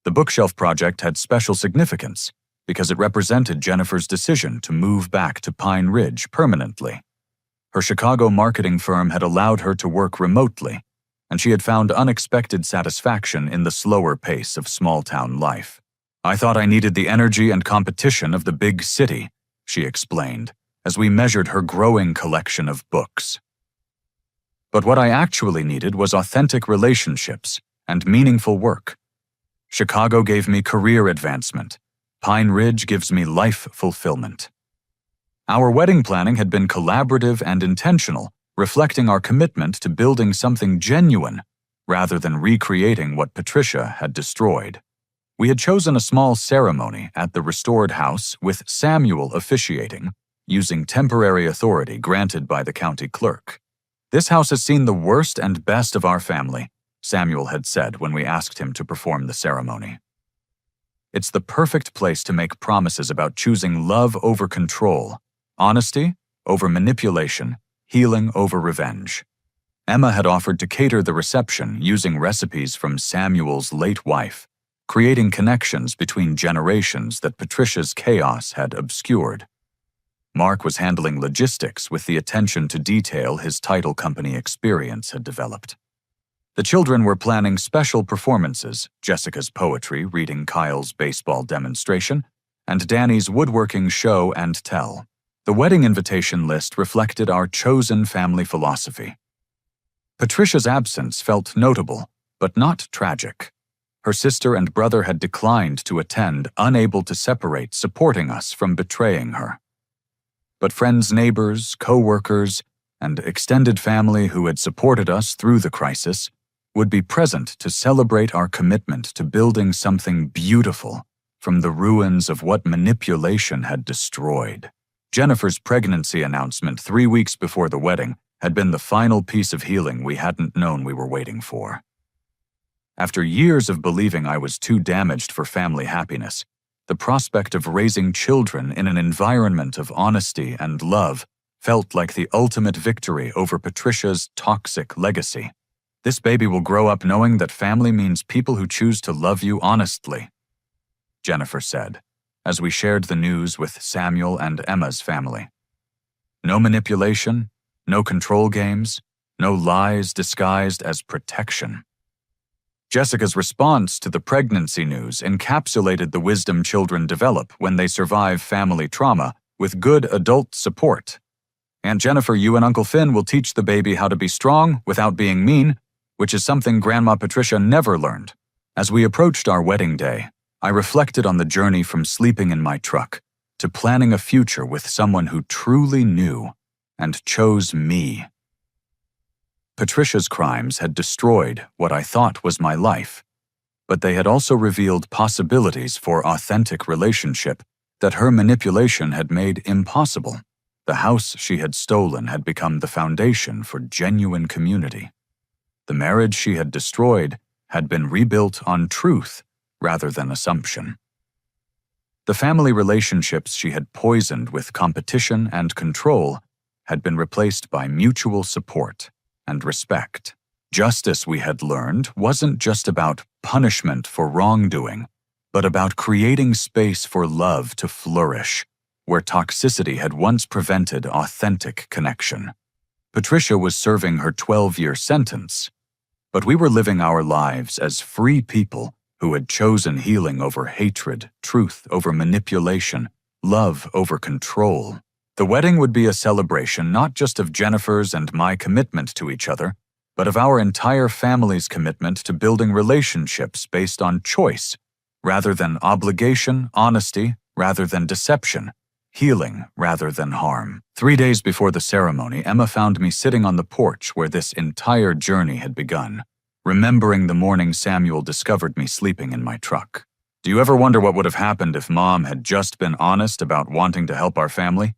The bookshelf project had special significance because it represented Jennifer's decision to move back to Pine Ridge permanently. Her Chicago marketing firm had allowed her to work remotely, and she had found unexpected satisfaction in the slower pace of small-town life. I thought I needed the energy and competition of the big city, she explained, as we measured her growing collection of books. But what I actually needed was authentic relationships and meaningful work. Chicago gave me career advancement. Pine Ridge gives me life fulfillment. Our wedding planning had been collaborative and intentional, reflecting our commitment to building something genuine rather than recreating what Patricia had destroyed. We had chosen a small ceremony at the restored house with Samuel officiating, using temporary authority granted by the county clerk. This house has seen the worst and best of our family, Samuel had said when we asked him to perform the ceremony. It's the perfect place to make promises about choosing love over control, honesty over manipulation, healing over revenge. Emma had offered to cater the reception using recipes from Samuel's late wife, creating connections between generations that Patricia's chaos had obscured. Mark was handling logistics with the attention to detail his title company experience had developed. The children were planning special performances, Jessica's poetry reading Kyle's baseball demonstration, and Danny's woodworking show and tell. The wedding invitation list reflected our chosen family philosophy. Patricia's absence felt notable, but not tragic. Her sister and brother had declined to attend, unable to separate supporting us from betraying her. But friends, neighbors, co-workers, and extended family who had supported us through the crisis would be present to celebrate our commitment to building something beautiful from the ruins of what manipulation had destroyed. Jennifer's pregnancy announcement 3 weeks before the wedding had been the final piece of healing we hadn't known we were waiting for. After years of believing I was too damaged for family happiness, the prospect of raising children in an environment of honesty and love felt like the ultimate victory over Patricia's toxic legacy. This baby will grow up knowing that family means people who choose to love you honestly, Jennifer said, as we shared the news with Samuel and Emma's family. No manipulation, no control games, no lies disguised as protection. Jessica's response to the pregnancy news encapsulated the wisdom children develop when they survive family trauma with good adult support. Aunt Jennifer, you and Uncle Finn will teach the baby how to be strong without being mean, which is something Grandma Patricia never learned. As we approached our wedding day, I reflected on the journey from sleeping in my truck to planning a future with someone who truly knew and chose me. Patricia's crimes had destroyed what I thought was my life, but they had also revealed possibilities for authentic relationship that her manipulation had made impossible. The house she had stolen had become the foundation for genuine community. The marriage she had destroyed had been rebuilt on truth rather than assumption. The family relationships she had poisoned with competition and control had been replaced by mutual support and respect. Justice, we had learned, wasn't just about punishment for wrongdoing, but about creating space for love to flourish, where toxicity had once prevented authentic connection. Patricia was serving her 12-year sentence, but we were living our lives as free people who had chosen healing over hatred, truth over manipulation, love over control. The wedding would be a celebration not just of Jennifer's and my commitment to each other, but of our entire family's commitment to building relationships based on choice, rather than obligation, honesty, rather than deception, healing rather than harm. 3 days before the ceremony, Emma found me sitting on the porch where this entire journey had begun, remembering the morning Samuel discovered me sleeping in my truck. Do you ever wonder what would have happened if Mom had just been honest about wanting to help our family?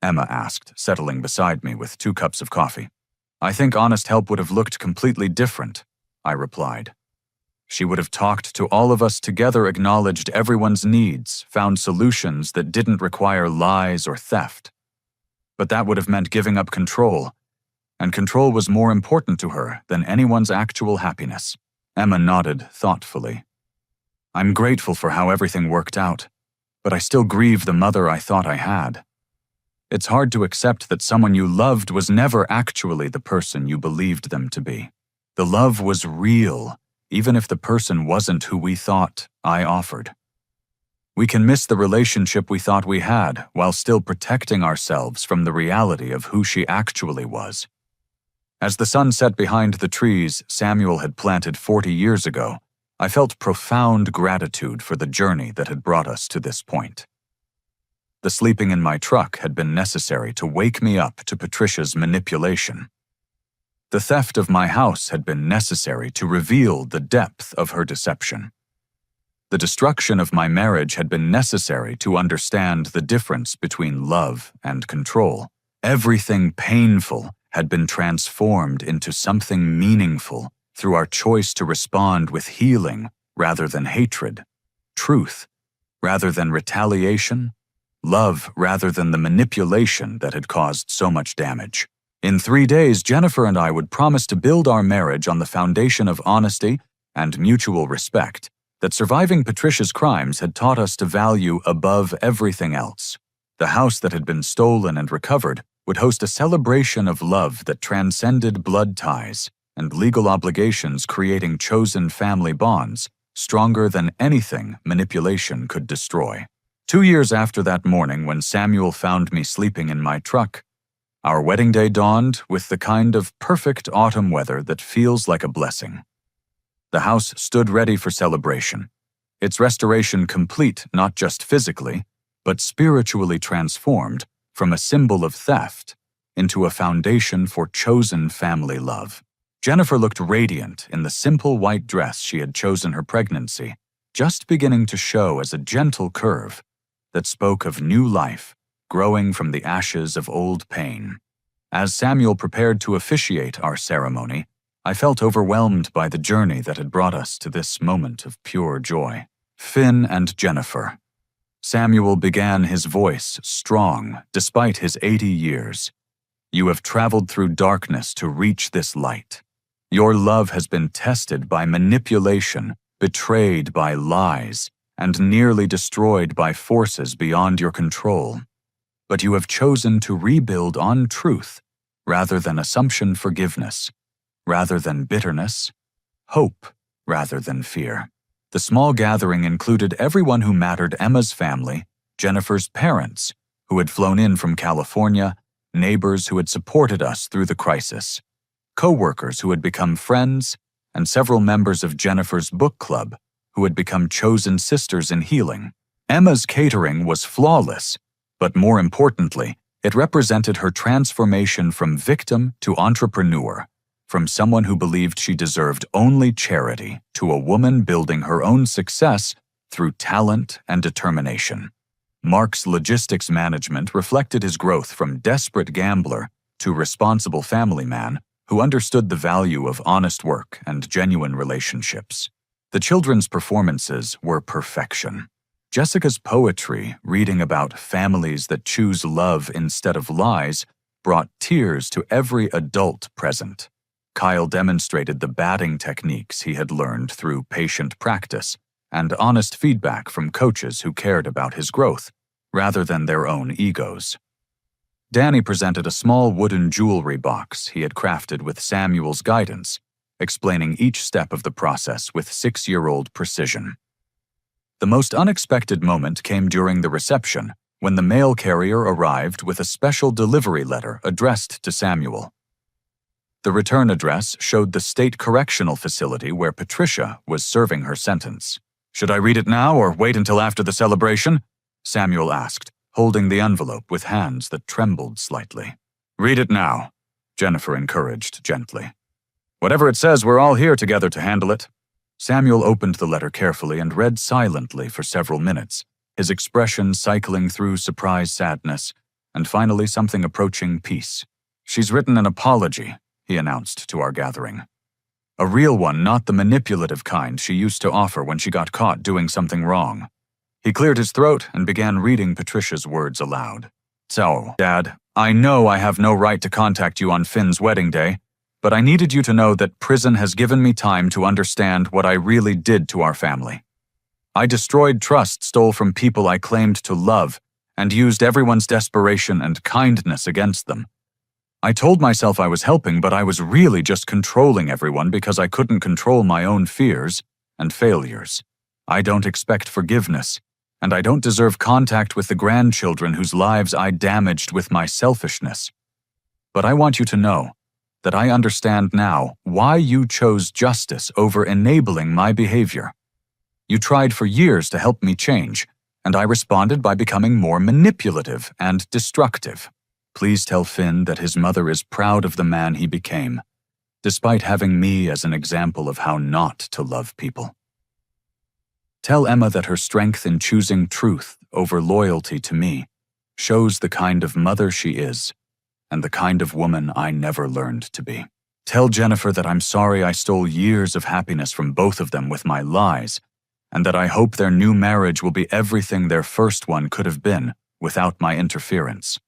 Emma asked, settling beside me with 2 cups of coffee. I think honest help would have looked completely different, I replied. She would have talked to all of us together, acknowledged everyone's needs, found solutions that didn't require lies or theft. But that would have meant giving up control, and control was more important to her than anyone's actual happiness. Emma nodded thoughtfully. I'm grateful for how everything worked out, but I still grieve the mother I thought I had. It's hard to accept that someone you loved was never actually the person you believed them to be. The love was real, even if the person wasn't who we thought I offered. We can miss the relationship we thought we had while still protecting ourselves from the reality of who she actually was. As the sun set behind the trees Samuel had planted 40 years ago, I felt profound gratitude for the journey that had brought us to this point. The sleeping in my truck had been necessary to wake me up to Patricia's manipulation. The theft of my house had been necessary to reveal the depth of her deception. The destruction of my marriage had been necessary to understand the difference between love and control. Everything painful had been transformed into something meaningful through our choice to respond with healing rather than hatred, truth rather than retaliation, love rather than the manipulation that had caused so much damage. In 3 days, Jennifer and I would promise to build our marriage on the foundation of honesty and mutual respect that surviving Patricia's crimes had taught us to value above everything else. The house that had been stolen and recovered would host a celebration of love that transcended blood ties and legal obligations, creating chosen family bonds stronger than anything manipulation could destroy. 2 years after that morning when Samuel found me sleeping in my truck, our wedding day dawned with the kind of perfect autumn weather that feels like a blessing. The house stood ready for celebration, its restoration complete not just physically, but spiritually transformed from a symbol of theft into a foundation for chosen family love. Jennifer looked radiant in the simple white dress she had chosen her pregnancy, just beginning to show as a gentle curve that spoke of new life growing from the ashes of old pain. As Samuel prepared to officiate our ceremony, I felt overwhelmed by the journey that had brought us to this moment of pure joy. Finn and Jennifer. Samuel began, his voice strong despite his 80 years. You have traveled through darkness to reach this light. Your love has been tested by manipulation, betrayed by lies, and nearly destroyed by forces beyond your control. But you have chosen to rebuild on truth rather than assumption, forgiveness rather than bitterness, hope rather than fear. The small gathering included everyone who mattered: Emma's family, Jennifer's parents, who had flown in from California, neighbors who had supported us through the crisis, co-workers who had become friends, and several members of Jennifer's book club who had become chosen sisters in healing. Emma's catering was flawless, but more importantly, it represented her transformation from victim to entrepreneur, from someone who believed she deserved only charity to a woman building her own success through talent and determination. Mark's logistics management reflected his growth from desperate gambler to responsible family man who understood the value of honest work and genuine relationships. The children's performances were perfection. Jessica's poetry, reading about families that choose love instead of lies, brought tears to every adult present. Kyle demonstrated the batting techniques he had learned through patient practice and honest feedback from coaches who cared about his growth, rather than their own egos. Danny presented a small wooden jewelry box he had crafted with Samuel's guidance, explaining each step of the process with 6-year-old precision. The most unexpected moment came during the reception, when the mail carrier arrived with a special delivery letter addressed to Samuel. The return address showed the state correctional facility where Patricia was serving her sentence. "Should I read it now or wait until after the celebration?" Samuel asked, holding the envelope with hands that trembled slightly. "Read it now," Jennifer encouraged gently. "Whatever it says, we're all here together to handle it." Samuel opened the letter carefully and read silently for several minutes, his expression cycling through surprised sadness, and finally something approaching peace. "She's written an apology," he announced to our gathering. "A real one, not the manipulative kind she used to offer when she got caught doing something wrong." He cleared his throat and began reading Patricia's words aloud. "So, Dad, I know I have no right to contact you on Finn's wedding day, but I needed you to know that prison has given me time to understand what I really did to our family. I destroyed trust, stole from people I claimed to love, and used everyone's desperation and kindness against them. I told myself I was helping, but I was really just controlling everyone because I couldn't control my own fears and failures. I don't expect forgiveness, and I don't deserve contact with the grandchildren whose lives I damaged with my selfishness. But I want you to know that I understand now why you chose justice over enabling my behavior. You tried for years to help me change, and I responded by becoming more manipulative and destructive. Please tell Finn that his mother is proud of the man he became, despite having me as an example of how not to love people. Tell Emma that her strength in choosing truth over loyalty to me shows the kind of mother she is, and the kind of woman I never learned to be. Tell Jennifer that I'm sorry I stole years of happiness from both of them with my lies, and that I hope their new marriage will be everything their first one could have been without my interference.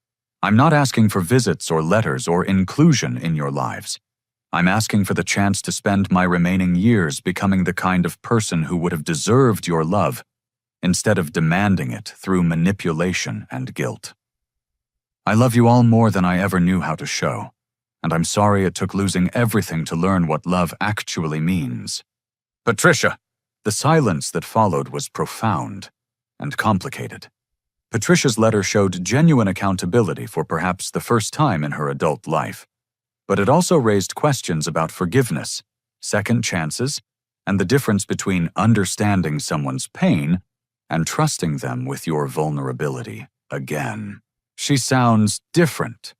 I'm not asking for visits or letters or inclusion in your lives. I'm asking for the chance to spend my remaining years becoming the kind of person who would have deserved your love, instead of demanding it through manipulation and guilt. I love you all more than I ever knew how to show, and I'm sorry it took losing everything to learn what love actually means. Patricia! The silence that followed was profound and complicated. Patricia's letter showed genuine accountability for perhaps the first time in her adult life, but it also raised questions about forgiveness, second chances, and the difference between understanding someone's pain and trusting them with your vulnerability again. "She sounds different,"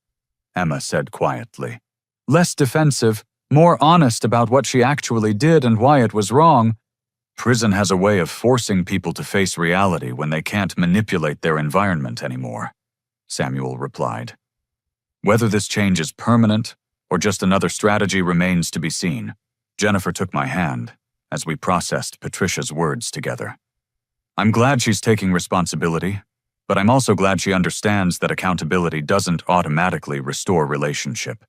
Emma said quietly. "Less defensive, more honest about what she actually did and why it was wrong. Prison has a way of forcing people to face reality when they can't manipulate their environment anymore," Samuel replied. "Whether this change is permanent or just another strategy remains to be seen." Jennifer took my hand as we processed Patricia's words together. "I'm glad she's taking responsibility, but I'm also glad she understands that accountability doesn't automatically restore relationship.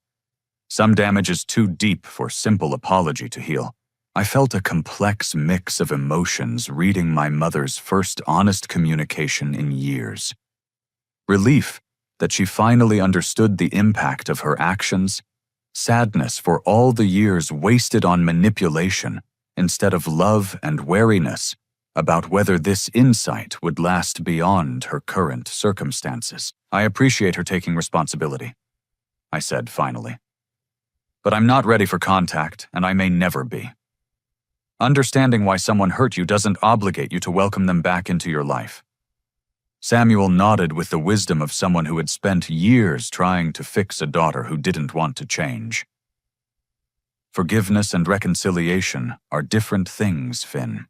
Some damage is too deep for simple apology to heal." I felt a complex mix of emotions reading my mother's first honest communication in years. Relief that she finally understood the impact of her actions, sadness for all the years wasted on manipulation instead of love and wariness about whether this insight would last beyond her current circumstances. "I appreciate her taking responsibility," I said finally. "But I'm not ready for contact, and I may never be. Understanding why someone hurt you doesn't obligate you to welcome them back into your life." Samuel nodded with the wisdom of someone who had spent years trying to fix a daughter who didn't want to change. "Forgiveness and reconciliation are different things, Finn.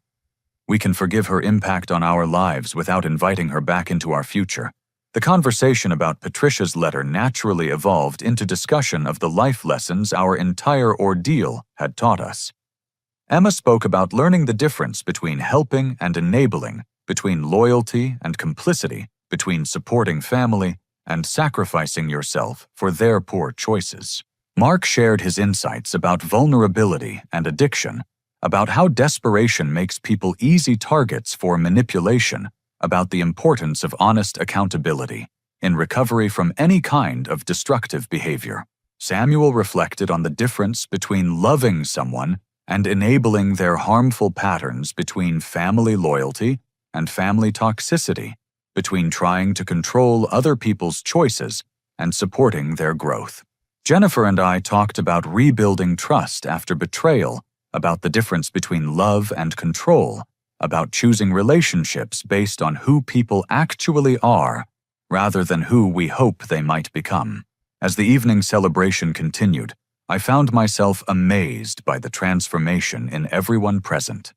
We can forgive her impact on our lives without inviting her back into our future." The conversation about Patricia's letter naturally evolved into discussion of the life lessons our entire ordeal had taught us. Emma spoke about learning the difference between helping and enabling, between loyalty and complicity, between supporting family and sacrificing yourself for their poor choices. Mark shared his insights about vulnerability and addiction, about how desperation makes people easy targets for manipulation, about the importance of honest accountability in recovery from any kind of destructive behavior. Samuel reflected on the difference between loving someone and enabling their harmful patterns, between family loyalty and family toxicity, between trying to control other people's choices and supporting their growth. Jennifer and I talked about rebuilding trust after betrayal, about the difference between love and control, about choosing relationships based on who people actually are rather than who we hope they might become. As the evening celebration continued, I found myself amazed by the transformation in everyone present.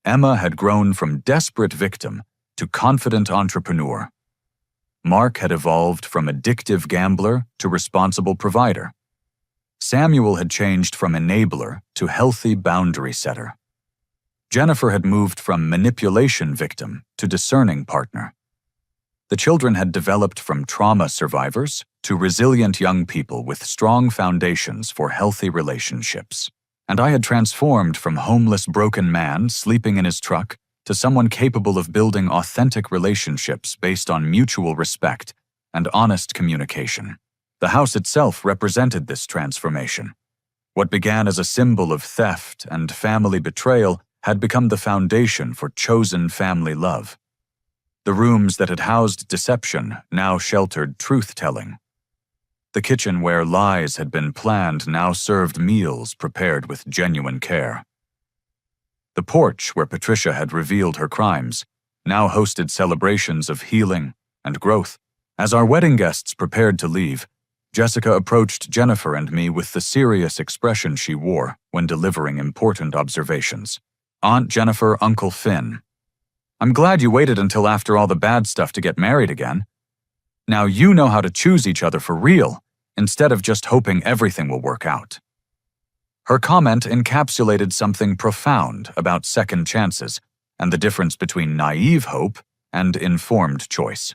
Emma had grown from desperate victim to confident entrepreneur. Mark had evolved from addictive gambler to responsible provider. Samuel had changed from enabler to healthy boundary setter. Jennifer had moved from manipulation victim to discerning partner. The children had developed from trauma survivors to resilient young people with strong foundations for healthy relationships. And I had transformed from homeless broken man sleeping in his truck to someone capable of building authentic relationships based on mutual respect and honest communication. The house itself represented this transformation. What began as a symbol of theft and family betrayal had become the foundation for chosen family love. The rooms that had housed deception now sheltered truth-telling. The kitchen where lies had been planned now served meals prepared with genuine care. The porch where Patricia had revealed her crimes now hosted celebrations of healing and growth. As our wedding guests prepared to leave, Jessica approached Jennifer and me with the serious expression she wore when delivering important observations. Aunt Jennifer, Uncle Finn. I'm glad you waited until after all the bad stuff to get married again. Now you know how to choose each other for real, instead of just hoping everything will work out. Her comment encapsulated something profound about second chances and the difference between naive hope and informed choice.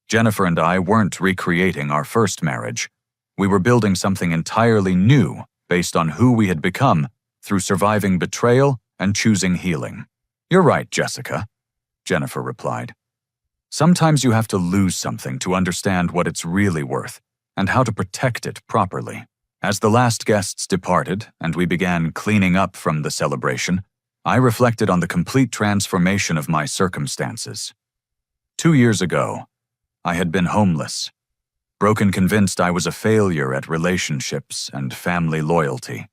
Jennifer and I weren't recreating our first marriage. We were building something entirely new based on who we had become through surviving betrayal and choosing healing. You're right, Jessica, Jennifer replied. Sometimes you have to lose something to understand what it's really worth and how to protect it properly. As the last guests departed and we began cleaning up from the celebration, I reflected on the complete transformation of my circumstances. 2 years ago, I had been homeless, broken, convinced I was a failure at relationships and family loyalty.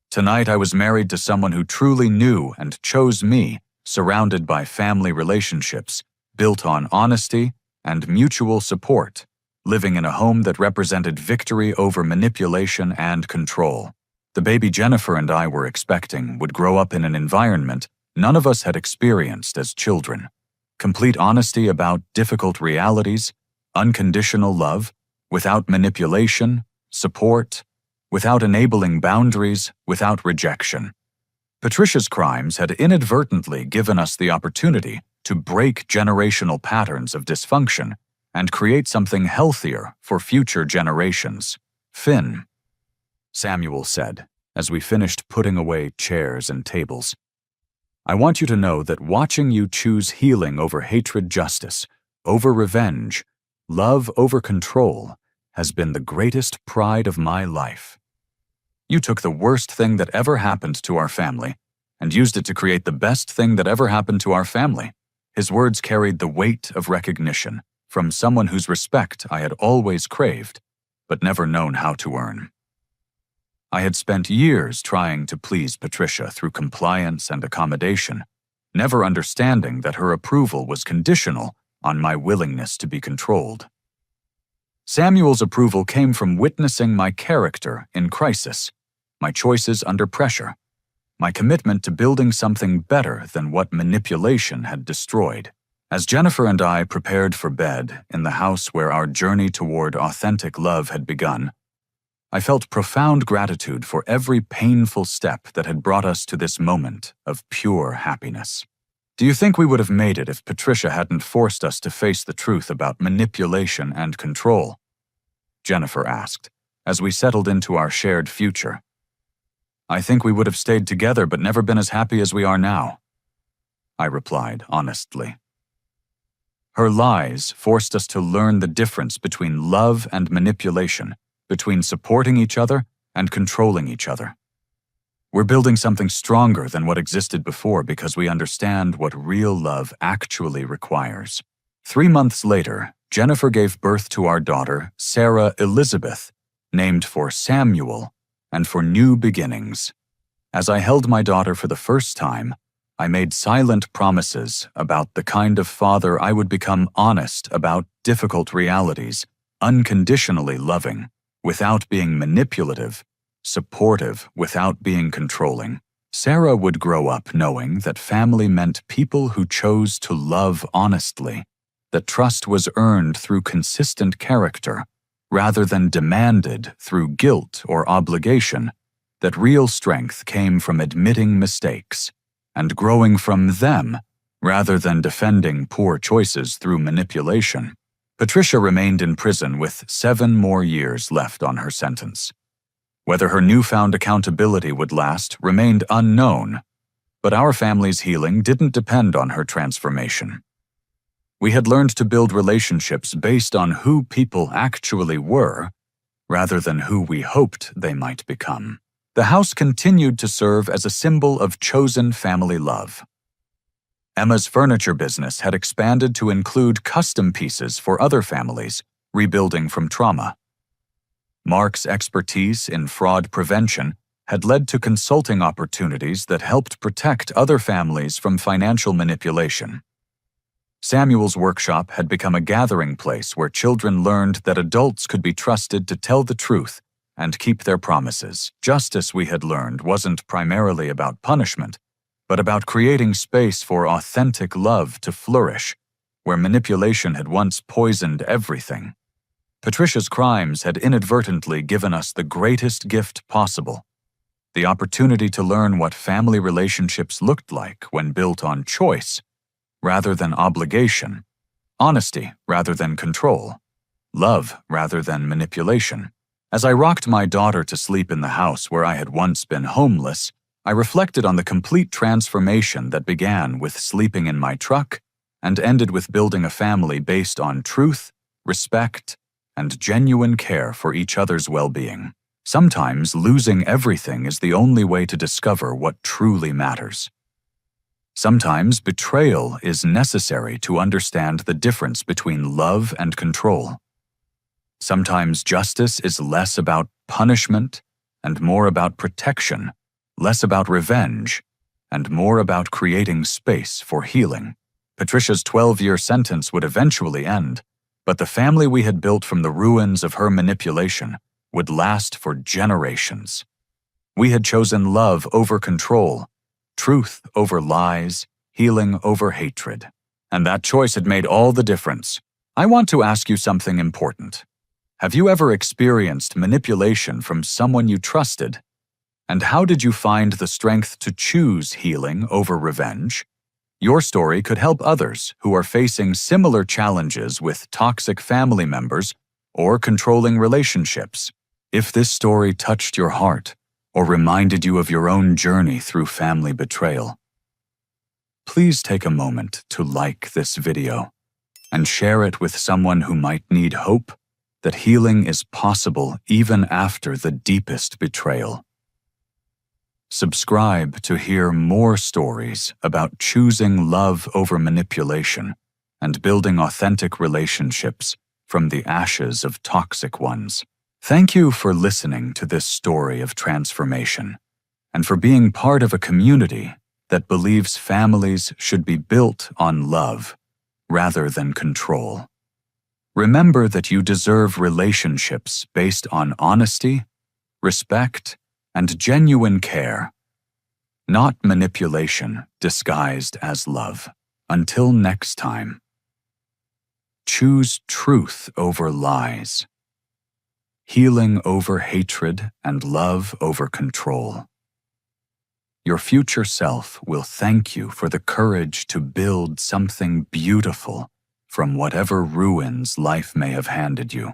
Tonight I was married to someone who truly knew and chose me, surrounded by family relationships built on honesty and mutual support, living in a home that represented victory over manipulation and control. The baby Jennifer and I were expecting would grow up in an environment none of us had experienced as children. Complete honesty about difficult realities, unconditional love, without manipulation, support, without enabling boundaries, without rejection. Patricia's crimes had inadvertently given us the opportunity to break generational patterns of dysfunction and create something healthier for future generations. Finn, Samuel said, as we finished putting away chairs and tables. I want you to know that watching you choose healing over hatred, justice, over revenge, love over control, has been the greatest pride of my life. You took the worst thing that ever happened to our family and used it to create the best thing that ever happened to our family. His words carried the weight of recognition from someone whose respect I had always craved, but never known how to earn. I had spent years trying to please Patricia through compliance and accommodation, never understanding that her approval was conditional on my willingness to be controlled. Samuel's approval came from witnessing my character in crisis, my choices under pressure, my commitment to building something better than what manipulation had destroyed. As Jennifer and I prepared for bed in the house where our journey toward authentic love had begun, I felt profound gratitude for every painful step that had brought us to this moment of pure happiness. Do you think we would have made it if Patricia hadn't forced us to face the truth about manipulation and control? Jennifer asked, as we settled into our shared future. I think we would have stayed together but never been as happy as we are now, I replied honestly. Her lies forced us to learn the difference between love and manipulation between supporting each other and controlling each other. We're building something stronger than what existed before because we understand what real love actually requires. 3 months later, Jennifer gave birth to our daughter, Sarah Elizabeth, named for Samuel and for new beginnings. As I held my daughter for the first time, I made silent promises about the kind of father I would become, honest about difficult realities, unconditionally loving, without being manipulative, supportive without being controlling. Sarah would grow up knowing that family meant people who chose to love honestly, that trust was earned through consistent character, rather than demanded through guilt or obligation, that real strength came from admitting mistakes and growing from them rather than defending poor choices through manipulation. Patricia remained in prison with 7 more years left on her sentence. Whether her newfound accountability would last remained unknown, but our family's healing didn't depend on her transformation. We had learned to build relationships based on who people actually were, rather than who we hoped they might become. The house continued to serve as a symbol of chosen family love. Emma's furniture business had expanded to include custom pieces for other families, rebuilding from trauma. Mark's expertise in fraud prevention had led to consulting opportunities that helped protect other families from financial manipulation. Samuel's workshop had become a gathering place where children learned that adults could be trusted to tell the truth and keep their promises. Justice, we had learned, wasn't primarily about punishment, but about creating space for authentic love to flourish, where manipulation had once poisoned everything. Patricia's crimes had inadvertently given us the greatest gift possible, the opportunity to learn what family relationships looked like when built on choice rather than obligation, honesty rather than control, love rather than manipulation. As I rocked my daughter to sleep in the house where I had once been homeless, I reflected on the complete transformation that began with sleeping in my truck and ended with building a family based on truth, respect, and genuine care for each other's well-being. Sometimes losing everything is the only way to discover what truly matters. Sometimes betrayal is necessary to understand the difference between love and control. Sometimes justice is less about punishment and more about protection, less about revenge, and more about creating space for healing. Patricia's 12-year sentence would eventually end, but the family we had built from the ruins of her manipulation would last for generations. We had chosen love over control, truth over lies, healing over hatred. And that choice had made all the difference. I want to ask you something important. Have you ever experienced manipulation from someone you trusted? And how did you find the strength to choose healing over revenge? Your story could help others who are facing similar challenges with toxic family members or controlling relationships. If this story touched your heart or reminded you of your own journey through family betrayal, please take a moment to like this video and share it with someone who might need hope that healing is possible even after the deepest betrayal. Subscribe to hear more stories about choosing love over manipulation and building authentic relationships from the ashes of toxic ones. Thank you for listening to this story of transformation and for being part of a community that believes families should be built on love rather than control. Remember that you deserve relationships based on honesty, respect, and genuine care, not manipulation disguised as love. Until next time, choose truth over lies, healing over hatred, and love over control. Your future self will thank you for the courage to build something beautiful from whatever ruins life may have handed you.